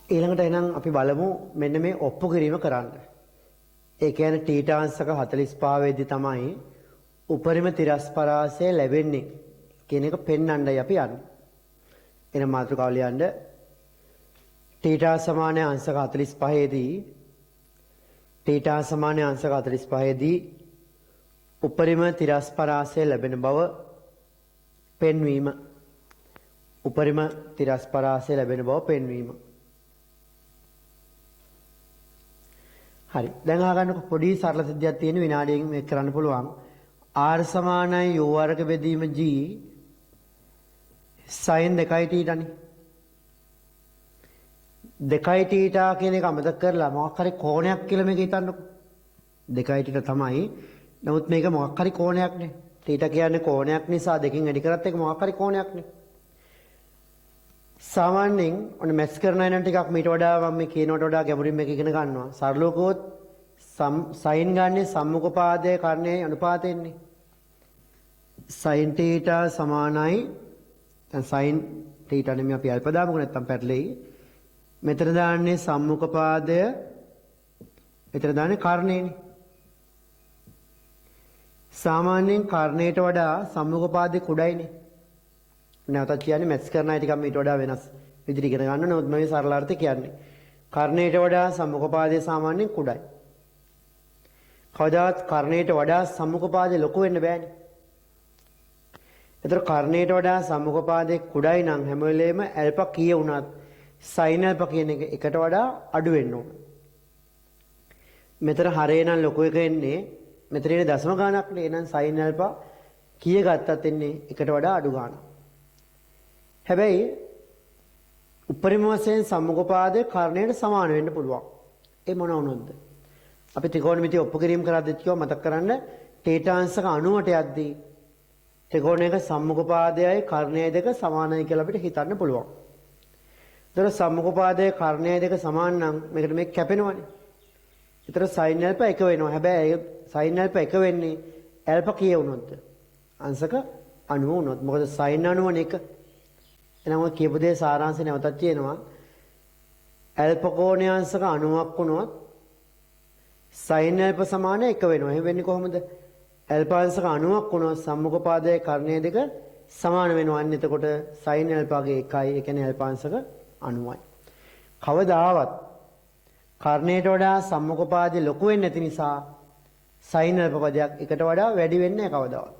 ඊළඟට එහෙනම් අපි බලමු මෙන්න මේ ඔප්පු කිරීම කරන්න. ඒ කියන්නේ තීටා අංශක 45 වෙද්දි තමයි උපරිම තිරස්පරාසය ලැබෙන්නේ කියන එක පෙන්වන්නයි අපි යන්නේ. එන මාතෘකාව ලියන්න. තීටා සමානය අංශක 45 දී තීටා සමානය අංශක 45 දී උපරිම තිරස්පරාසය ලැබෙන බව පෙන්වීම. උපරිම තිරස්පරාසය ලැබෙන බව පෙන්වීම. හරි. දැන් අහගන්නකො පොඩි සරල සිද්ධියක් තියෙන විනාඩියකින් මේක කරන්න පුළුවන්. R සමානයි u වර්ග බෙදීම g sin 2 θ නේ. 2 θ කියන එක අමතක කරලා මොකක් හරි කෝණයක් කියලා මේක හිතන්නකො. 2 θ තමයි. නමුත් මේක මොකක් හරි කෝණයක් නේ. θ කියන්නේ කෝණයක් නිසා දෙකෙන් වැඩි කරත් ඒක මොකක් හරි කෝණයක් නේ. සාමාන්‍යයෙන් ඔන්න මැත්ස් කරන අය නම් ටිකක් මීට වඩා මම මේ කියනකට වඩා ගැඹුරින් මේක ඉගෙන ගන්නවා. සරලව කිව්වොත් sin ගන්නේ සම්මුඛ පාදයේ කර්ණයේ අනුපාතයෙන්නේ. sin θ සමානයි දැන් sin θ නෙමෙයි අපි අල්ප දාමුකෝ නැත්තම් පැටලෙයි. මෙතන දාන්නේ සම්මුඛ පාදය. මෙතන දාන්නේ කර්ණයනේ. සාමාන්‍යයෙන් කර්ණයට වඩා සම්මුඛ පාදේ කුඩයිනේ. නැවතත් කියන්නේ මැත්ස් කරන අය ටිකක් මීට වඩා වෙනස් විදිහට ඉගෙන ගන්න. නමුත් මම මේ සරලාර්ථය කියන්නේ. කර්ණයට වඩා සම්මුඛ පාදයේ සාමාන්‍යයෙන් කුඩයි. කවදාවත් කර්ණයට වඩා සම්මුඛ පාදේ ලොකු වෙන්න බෑනේ. ඒතර කර්ණයට වඩා සම්මුඛ පාදේ කුඩයි නම් හැම වෙලේම ඇල්පා කීය වුණත් sin ඇල්පා කියන එක එකට වඩා අඩු වෙන්න ඕන. මෙතන හරේ නම් ලොකු එක එන්නේ මෙතන ඉන්නේ දශම ගාණක් නේ. එහෙනම් sin ඇල්පා කීය ගත්තත් එන්නේ එකට වඩා අඩු ගාණක්. හැබැයි උපරිම වශයෙන් සම්මුඛ පාදයේ කර්ණයට සමාන වෙන්න පුළුවන්. ඒ මොන වුණොත්ද? අපි ත්‍රිකෝණමිතිය ඔප්පු කිරීම කරද්දී කිව්වා මතක් කරන්න තීටාංශක 90ට යද්දී ත්‍රිකෝණයක සම්මුඛ පාදයයි කර්ණයයි දෙක සමානයි කියලා අපිට හිතන්න පුළුවන්. ඒතර සම්මුඛ පාදයේ කර්ණයයි දෙක සමාන නම් මේකට මේක කැපෙනවනේ. ඒතර sin ඇල්ෆා 1 වෙනවා. හැබැයි sin ඇල්ෆා 1 වෙන්නේ ඇල්ෆා කීය වුණොත්ද? අංශක 90 වුණොත්. මොකද sin 90 1. එහෙනම් ඔය කියපු දේ සාරාංශය නැවතත් කියනවා. ඇල්ෆා කෝණයේ අංශක 90ක් වුණොත් sin ඇල්ෆා සමාන 1 වෙනවා. එහෙම වෙන්නේ කොහොමද? ඇල්ෆා අංශක 90ක් වුණොත් සම්මුඛ පාදයේ කර්ණය දෙක සමාන වෙනවා. අන්න එතකොට sin ඇල්ෆාගේ 1යි. ඒ කියන්නේ ඇල්ෆා අංශක 90යි. කවදාවත් කර්ණයට වඩා සම්මුඛ පාදයේ ලොකු වෙන්නේ නැති නිසා sin ඇල්ෆා පදයක් එකට වඩා වැඩි වෙන්නේ නැහැ කවදාවත්.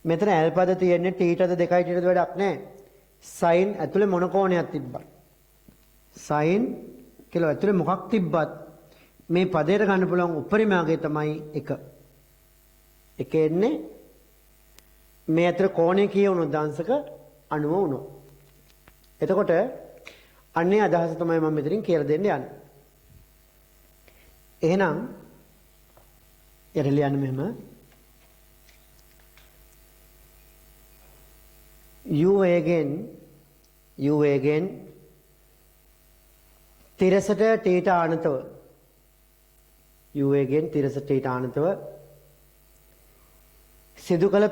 මෙතන L පද තියෙන්නේ θද 2ටද වැඩක් නැහැ. sin ඇතුලේ මොන කෝණයක් තිබ්බත් sin කියලා ඇතුලේ මොකක් තිබ්බත් මේ පදයට ගන්න පුළුවන් උපරිම අගය තමයි 1. 1 එන්නේ මේ අතර කෝණය කීය වුණොත් දංශක 90 වුණොත්. එතකොට අන්නේ අදහස තමයි මම මෙතනින් කියලා දෙන්න යන්නේ. එහෙනම් යට ලියන්න මෙහෙම u වේගෙන් තිරසට θ අනතව u වේගෙන් තිරසට θ අනතව සිදු කළ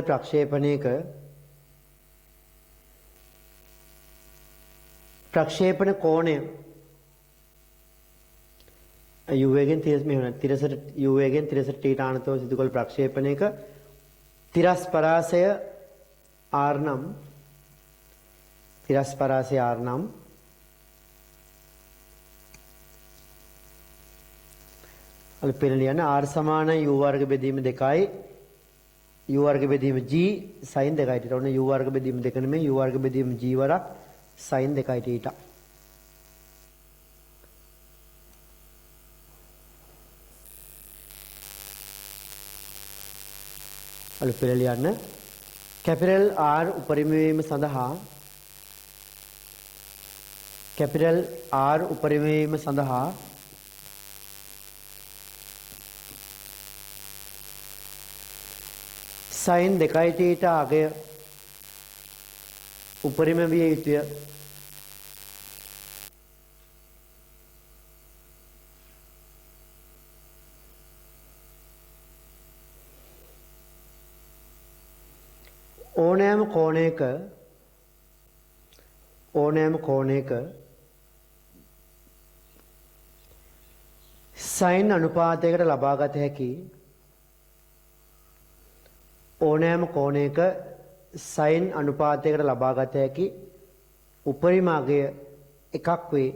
ප්‍රක්ෂේපණයක ප්‍රක්ෂේපණ කෝණය u වේගෙන් තිරසට u වේගෙන් තිරසට θ අනතව සිදු කළ ප්‍රක්ෂේපණයක තිරස් පරාසය r නම් අලු පෙළ ලියන්න r සමානයි u වර්ග බෙදීම 2යි u වර්ග බෙදීම g sin 2යි ඊට ඔන්න u වර්ග බෙදීම 2 නෙමෙයි u වර්ග බෙදීම g වරක් sin 2යි ඊට අලු පෙළ ලියන්න කැපිටල් R උපරිම වීම සඳහා sin 2යි θ අගය උපරිම විය යුතුය. ඕනෑම කෝණයක sin අනුපාතයකට ලබාගත හැකි උපරිම අගය එකක් වේ.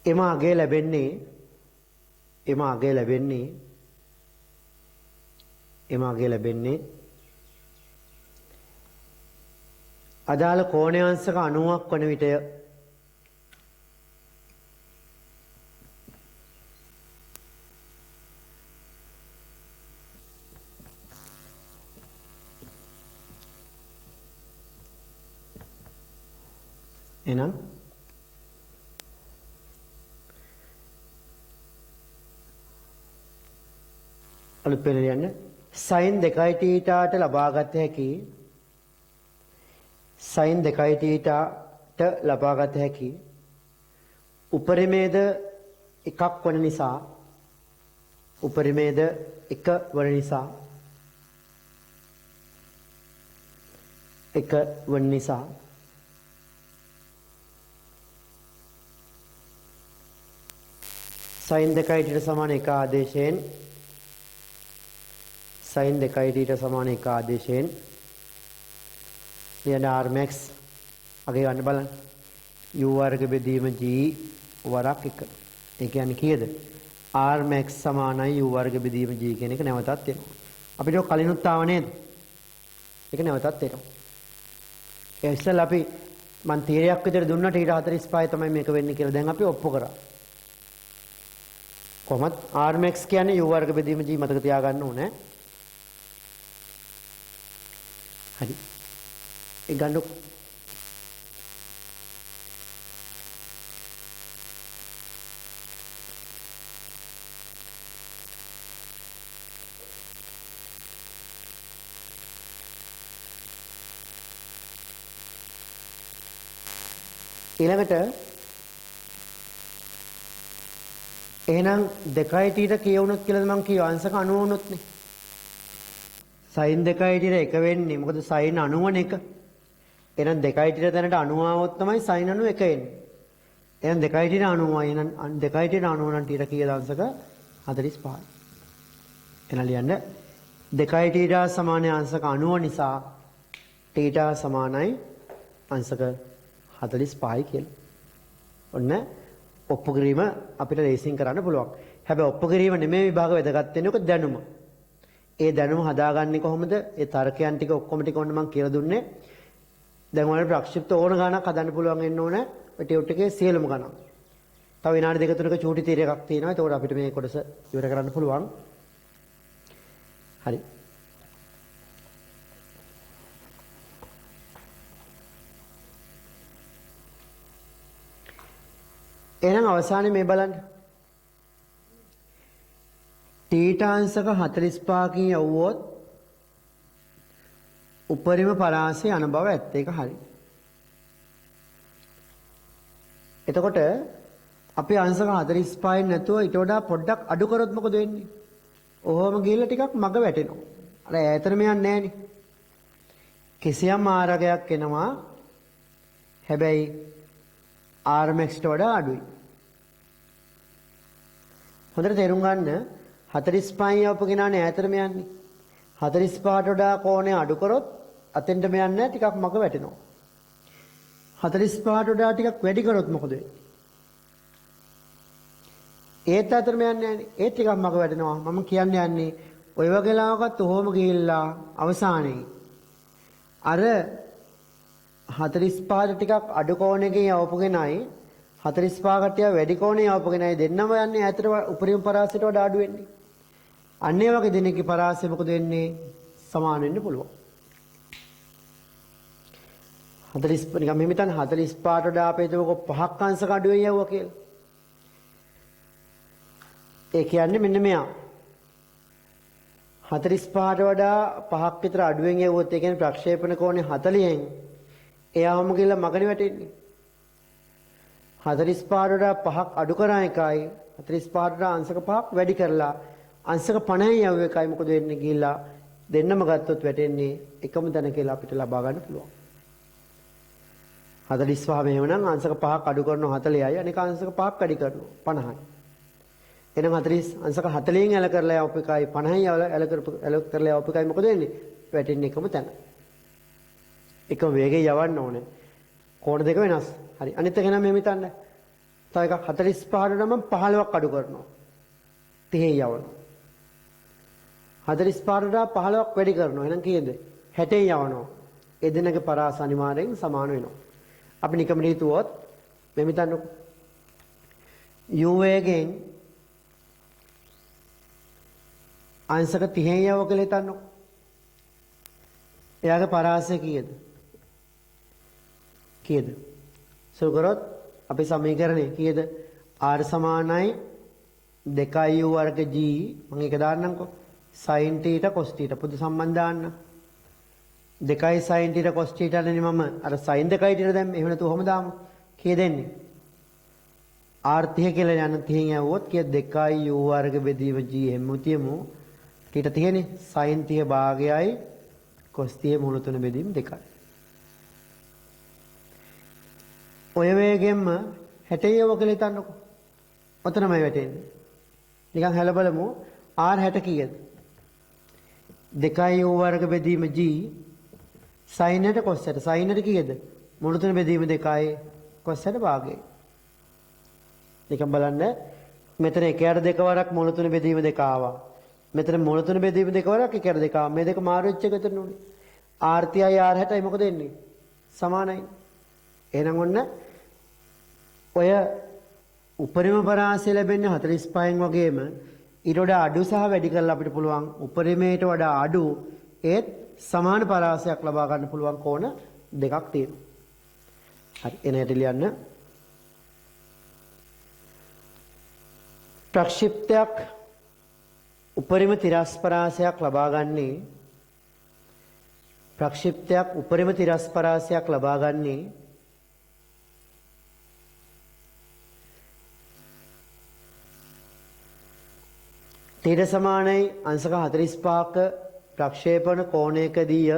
එම අගය ලැබෙන්නේ අදාළ කෝණාංශක 90ක් වන විටය. එහෙනම් අලුත් පෙළ ලියන්න sin 2යි θට ලබාගත හැකි උපරිමේද එකක් වන නිසා sin 2ට සමාන එක ආදේශයෙන් ලියන r max අගේ ගන්න බලන්න u වර්ග බෙදීම g වරක් 1. ඒ කියන්නේ කීයද? r max සමානයි u වර්ග බෙදීම g කියන එක නැවතත් එනවා. අපිට ඔය කලිනුත් ආව නේද? ඒක නැවතත් එනවා. ඒ ඉස්සෙල්ලා අපි මන් තීරයක් විතර දුන්නට ඊට 45 තමයි මේක වෙන්නේ කියලා දැන් අපි ඔප්පු කරා. කොහොමද r max කියන්නේ u වර්ග බෙදීම g මතක තියාගන්න ඕනේ. හරි. ඒ ගන්න ඊළඟට එහෙනම් 2යි ට කියවුනොත් කියලාද මම කියව අංශක 90 වුණොත් නේ sin 2යි ට 1 වෙන්නේ මොකද sin 90 එක එහෙනම් 2යි ට දැනට 90 આવොත් තමයි sin 91 එන්නේ එහෙනම් 2යි ට 90යි එහෙනම් 2යි ට 90 නම් ට කීයද අංශක 45යි එහෙනම් ලියන්න 2යි ට සමාන අංශක 90 නිසා තීටා සමානයි අංශක 45යි කියලා. ඔන්න ඔප්පු කිරීම අපිට රේසින් කරන්න පුළුවන්. හැබැයි ඔප්පු කිරීම නෙමෙයි විභාග වැදගත් වෙන්නේ ඔක දැනුම. ඒ දැනුම හදාගන්නේ කොහොමද? ඒ තර්කයන් ටික ඔක්කොම ටික ඔන්න මම කියලා දුන්නේ. දැන් ඔයාලට ප්‍රක්ෂිප්ත ඕන ගණක් හදන්න පුළුවන් වෙන්න ඕන. ඔය ටියුට් එකේ සියලුම ගණන්. තව විනාඩි දෙක තුනක චූටි තීරයක් තියෙනවා. ඒකෝට අපිට මේ කොටස ඉවර කරන්න පුළුවන්. හරි. එහෙනම් අවසානයේ මේ බලන්න. තීටාංශක 45කින් යවුවොත් උපරිම පරාසය යන බව ඇත්ත ඒක හරි. එතකොට අපි අංශක 45න් නැතුව ඊට වඩා පොඩ්ඩක් අඩු කරොත් මොකද වෙන්නේ? ඔහොම ගිහලා ටිකක් මග වැටෙනවා. අර ඈතරම යන්නේ නැහනේ. කිසියම් ආරකයක් එනවා. හැබැයි RMX ට වඩා අඩුයි. හොඳට තේරුම් ගන්න 45න් යවපු කෙනානේ ඈතරම යන්නේ. 45ට වඩා කෝණය අඩු කරොත් අතෙන්ටම යන්නේ නැහැ ටිකක් මග වැටෙනවා. 45ට වඩා ටිකක් වැඩි කරොත් මොකද වෙන්නේ? ඒත් අතරම යන්නේ නැහනේ. ඒත් ටිකක් මග වැටෙනවා. මම කියන්නේ ඔය වගේ ලාවකත් ඔහොම ගිහිල්ලා අවසානයේ අර 45ට ටිකක් අඩු කෝණයකින් යවපු කෙනයි 45 කට්ටිය වැඩි කෝණේ යවපු කෙනයි දෙන්නම යන්නේ ඈතට උපරිම පරාසයට වඩා අඩු වෙන්නේ. අන්න ඒ වගේ දෙනෙක්ගේ පරාසය මොකද වෙන්නේ? සමාන වෙන්න පුළුවන්. 40 නිකන් මෙහෙම හිතන්න 45ට වඩා අපේ දවක 5ක් අංශක අඩුවෙන් යවුවා කියලා. ඒ කියන්නේ මෙන්න මෙයා 45ට වඩා 5ක් විතර අඩුවෙන් යවුවොත් ඒ කියන්නේ ප්‍රක්ෂේපණ කෝණය 40න් එයාම කියලා මගනේ වැටෙන්නේ. 45ට වඩා 5ක් අඩු කරා එකයි 45ට වඩා අංශක 5ක් වැඩි කරලා අංශක 50න් යවුව එකයි මොකද වෙන්නේ ගිහිල්ලා දෙන්නම ගත්තොත් වැටෙන්නේ එකම තැන කියලා අපිට ලබා ගන්න පුළුවන්. 45 මෙහෙමනම් අංශක 5ක් අඩු කරනවා 40යි අනික අංශක 5ක් වැඩි කරනවා 50යි. එහෙනම් 40 අංශක 40න් ඇල කරලා යවපු එකයි 50න් ඇල කරලා යවපු එකයි මොකද වෙන්නේ? වැටෙන්නේ එකම තැන. එකම වේගයෙන් යවන්න ඕනේ. කෝණ දෙක වෙනස්. හරි. අනිත් එක නම් මෙහෙම හිතන්න. තව එකක් 45ට නම් 15ක් අඩු කරනවා. 30 යවනවා. 45ට 15ක් වැඩි කරනවා. එහෙනම් කීයද? 60 යවනවා. ඒ දෙනගේ පරාස අනිවාර්යෙන් සමාන වෙනවා. අපි නිකම්ම හිතුවොත් මෙහෙම හිතන්නකො. u වේගෙන් අංශක 30න් යව කියලා හිතන්නකො. එයාගේ පරාසය කීයද? කීයද? සුකරොත් අපි සමීකරණය කීයද? r සමානයි 2u වර්ග g මම ඒක දාන්නම්කෝ. sin θ cos θ පොදු සම්බන්ධ දාන්න. 2 sin θ cos θ නේ මම අර sin 2 ට දැම්ම. එහෙම නැතු ඔහම දාමු. කීයද එන්නේ? r 30 කියලා යන 30න් යවුවොත් කීයද? 2u වර්ග බෙදීම g එහෙම තියමු. θ 30නේ sin 30 භාගයයි cos 30 මූල 3 බෙදීම 2යි. ඔය වේගෙන්ම 60 යව කියලා හිතන්නකො. ඔතනමයි වැටෙන්නේ. නිකන් හැල බලමු. r 60 කීයද? 2u වර්ග බෙදීම g sin 60 cos 60 sin 60 කීයද? මූල 3 බෙදීම 2යි cos 60 භාගයයි. නිකන් බලන්න මෙතන 1/2 වරක් මූල 3 බෙදීම 2 ආවා. මෙතන මූල 3 බෙදීම 2 වරක් 1/2 ආවා. මේ දෙක මාරු වෙච්ච එක එතන උනේ. r 30යි r 60යි මොකද වෙන්නේ? සමානයි. එහෙනම් ඔන්න ඔය උපරිම පරාසය ලැබෙන්නේ 45න් වගේම ඊට වඩා අඩු සහ වැඩි කරලා අපිට පුළුවන් උපරිමයට වඩා අඩු ඒත් සමාන පරාසයක් ලබා ගන්න පුළුවන් කෝණ දෙකක් තියෙනවා. හරි එනයට ලියන්න. ප්‍රක්ෂිප්තයක් උපරිම තිරස් පරාසයක් ලබා ගන්නේ ප්‍රක්ෂිප්තයක් උපරිම තිරස් පරාසයක් ලබා ගන්නේ තීර සමානයි අංශක 45ක ප්‍රක්ෂේපණ කෝණයකදීය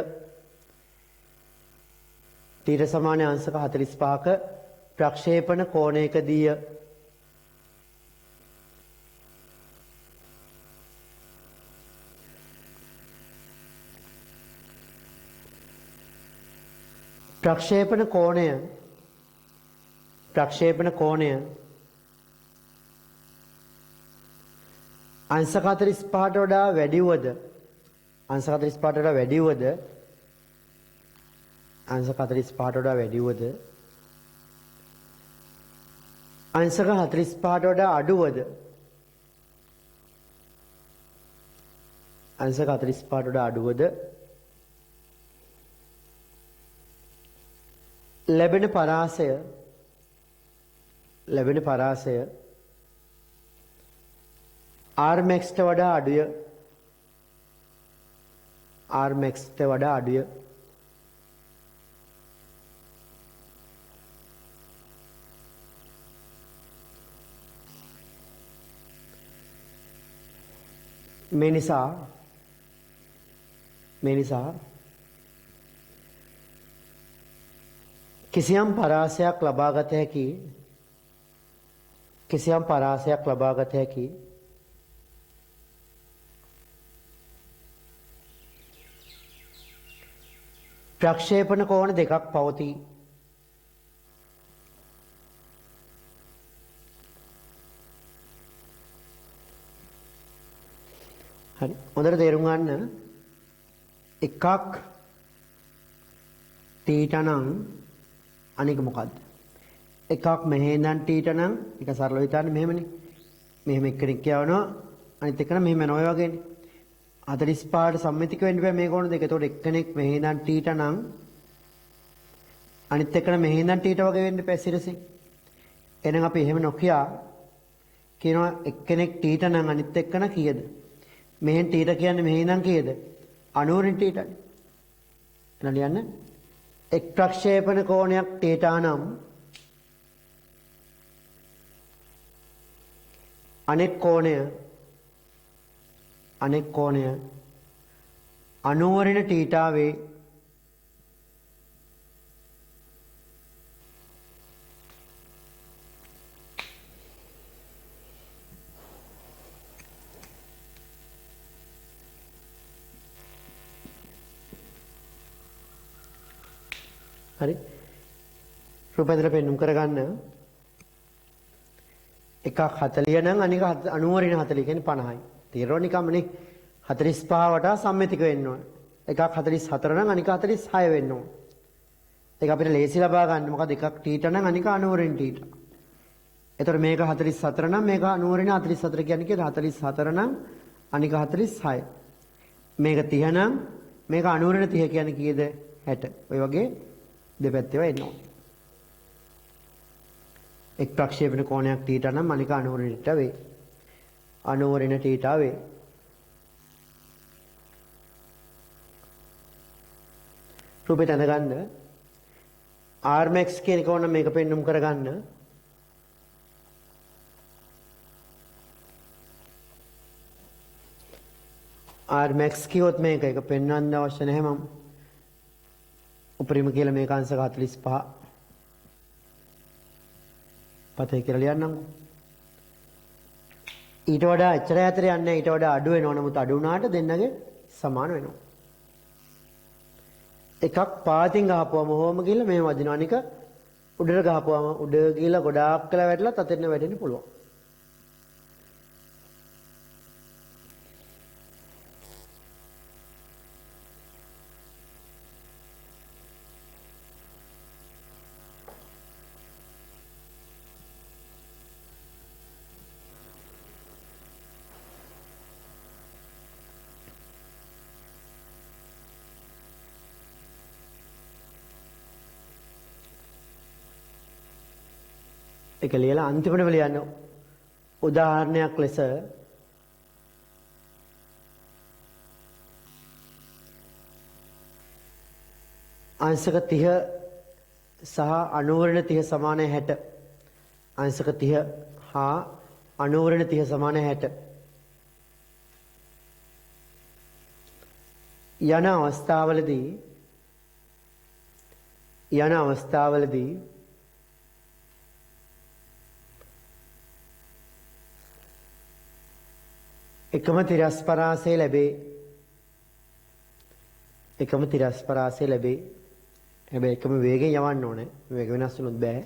තීර සමානයි අංශක 45ක ප්‍රක්ෂේපණ කෝණයකදීය ප්‍රක්ෂේපණ කෝණය අංශක 45ට වඩා වැඩි වුවද අංශක 45ට වඩා වැඩි වුවද අංශක 45ට වඩා වැඩි වුවද අංශක 45ට වඩා අඩු වුවද අංශක 45ට වඩා අඩු වුවද ලැබෙන පරාසය Rmax ට වඩා අඩුය මේ නිසා කිසියම් පරාසයක් ලබාගත හැකි ප්‍රක්ෂේපණ කෝණ දෙකක් පවතී. හරි. හොඳට තේරුම් ගන්න. එකක් තීටා නම් අනික මොකද්ද? එකක් මෙහෙ ඉඳන් තීටා නම් ඒක සරලව හිතන්න මෙහෙමනේ. මෙහෙම එක්කෙනෙක් යවනවා අනිත් එක්කන මෙහෙම යනවා ඔය වගේනේ. 45ට සම්මිතික වෙන්න බෑ මේ කෝණ දෙක. ඒතකොට එක්කෙනෙක් මෙහෙ ඉඳන් තීටා නම් අනිත් එක්කන මෙහෙ ඉඳන් තීටා වගේ වෙන්න බෑ සිරසින්. එහෙනම් අපි එහෙම නොකියා කියනවා එක්කෙනෙක් තීටා නම් අනිත් එක්කන කීයද? මෙහෙන් තීටා කියන්නේ මෙහෙ ඉඳන් කීයද? 90 තීටානේ. එහෙනම් ලියන්න. එක් ප්‍රක්ෂේපණ කෝණයක් තීටා නම් අනෙක් කෝණය 90 තීටාවේ හරි රූපෙන්ද්‍ර පෙන්නුම් කරගන්න එකක් 40 නම් අනික 90 40 කියන්නේ 50යි. තීරණ නිකම්නේ 45 වටා සම්මිතික වෙන්න ඕන. එකක් 44 නම් අනික 46 වෙන්න ඕන. ඒක අපිට ලේසි ලබා ගන්න. මොකද එකක් තීටා නම් අනික 90 තීටා. එතකොට මේක 44 නම් මේක 90 44 කියන්නේ කීයද? 44 නම් අනික 46. මේක 30 නම් මේක 90 30 කියන්නේ කීයද? 60. ඔය වගේ දෙපැත්තේව එන්න ඕනේ. එක් ප්‍රක්ෂේපණ කෝණයක් තීටා නම් අනික 90 වේ. 90 තීටා වේ. රූපෙට අඳගන්න Rmax කියන කෝණ මේක පෙන්눔 කරගන්න. Rmax කිව්වොත් මේක ඒක පෙන්වන්න අවශ්‍ය නැහැ මම. උපරිම කියලා මේක අංශක 45 පතේ කියලා ලියන්නම්කෝ. ඊට වඩා එච්චර ඈතට යන්නේ නැහැ. ඊට වඩා අඩු වෙනවා. නමුත් අඩු වුණාට දෙන්නගේ සමාන වෙනවා. එකක් පාතින් ගහපුවම හොම ගිහලා මෙහෙම වදිනවා. අනික උඩට ගහපුවම උඩ ගිහලා ගොඩාක් කලා වැටලා තතෙන්න වැටෙන්න පුළුවන්. ඒක ලියලා අන්තිමටම ලියන්න උදාහරණයක් ලෙස අංශක 30 සහ 90 30 සමාන 60 අංශක 30 හා 90 30 සමාන 60 යන අවස්ථාවලදී එකම තිරස්පරාසය ලැබේ. හැබැයි එකම වේගෙන් යවන්න ඕනේ. වේග වෙනස් වුණොත් බෑ.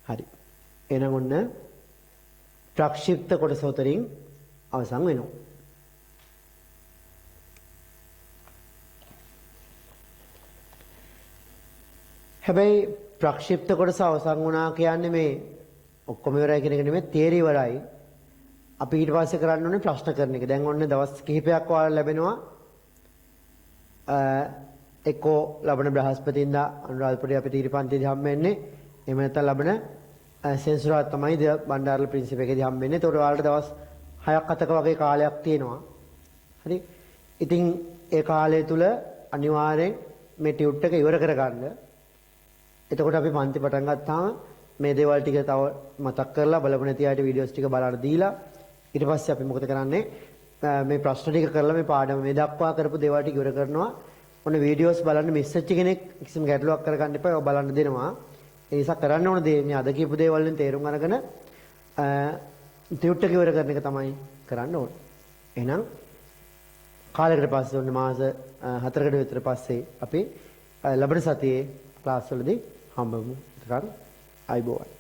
හරි. එහෙනම් ඔන්න ප්‍රක්ෂිප්ත කොටස උතරින් අවසන් වෙනවා. හැබැයි ප්‍රක්ෂිප්ත කොටස අවසන් වුණා කියන්නේ මේ ඔක්කොම ඉවරයි කියන එක නෙමෙයි, තියරි ඉවරයි. අපි ඊට පස්සේ කරන්න ඕනේ ප්‍රශ්න කරන එක. දැන් ඔන්න දවස් කිහිපයක් ඔයාලට ලැබෙනවා. එක්කෝ ලබන බ්‍රහස්පතින්දා අනුරාධපුරයේ අපේ තීරි පන්තියේදී හම්බ වෙන්නේ. එහෙම නැත්නම් ලබන සෙන්සුරාදා තමයි බණ්ඩාරල ප්‍රින්සිපල් එකේදී හම්බ වෙන්නේ. ඒතකොට ඔයාලට දවස් 6ක් 7ක වගේ කාලයක් තියෙනවා. හරි. ඉතින් ඒ කාලය තුල අනිවාර්යෙන් මේ ටියුට් එක ඉවර කරගන්න. එතකොට අපි පන්ති පටන් ගත්තාම මේ දේවල් ටික තව මතක් කරලා බලපු නැති අයට වීඩියෝස් ටික බලන්න දීලා ඊට පස්සේ අපි මොකද කරන්නේ මේ ප්‍රශ්න ටික කරලා මේ පාඩම මේ දක්වා කරපු දේවල් ටික ඉවර කරනවා. ඔන්න වීඩියෝස් බලන්න මිස් වෙච්ච කෙනෙක් කිසිම ගැටලුවක් කරගන්න එපා. ඒවා බලන්න දෙනවා. ඒ නිසා කරන්න ඕන දේ මේ අද කියපු දේවල් වලින් තේරුම් අරගෙන ටියුට් එක ඉවර කරන එක තමයි කරන්න ඕන. එහෙනම් කාලයකට පස්සේ ඔන්න මාස 4කට විතර පස්සේ අපි ලබන සතියේ ක්ලාස් වලදී හම්බෙමු. ඒකත් අයබෝවන්.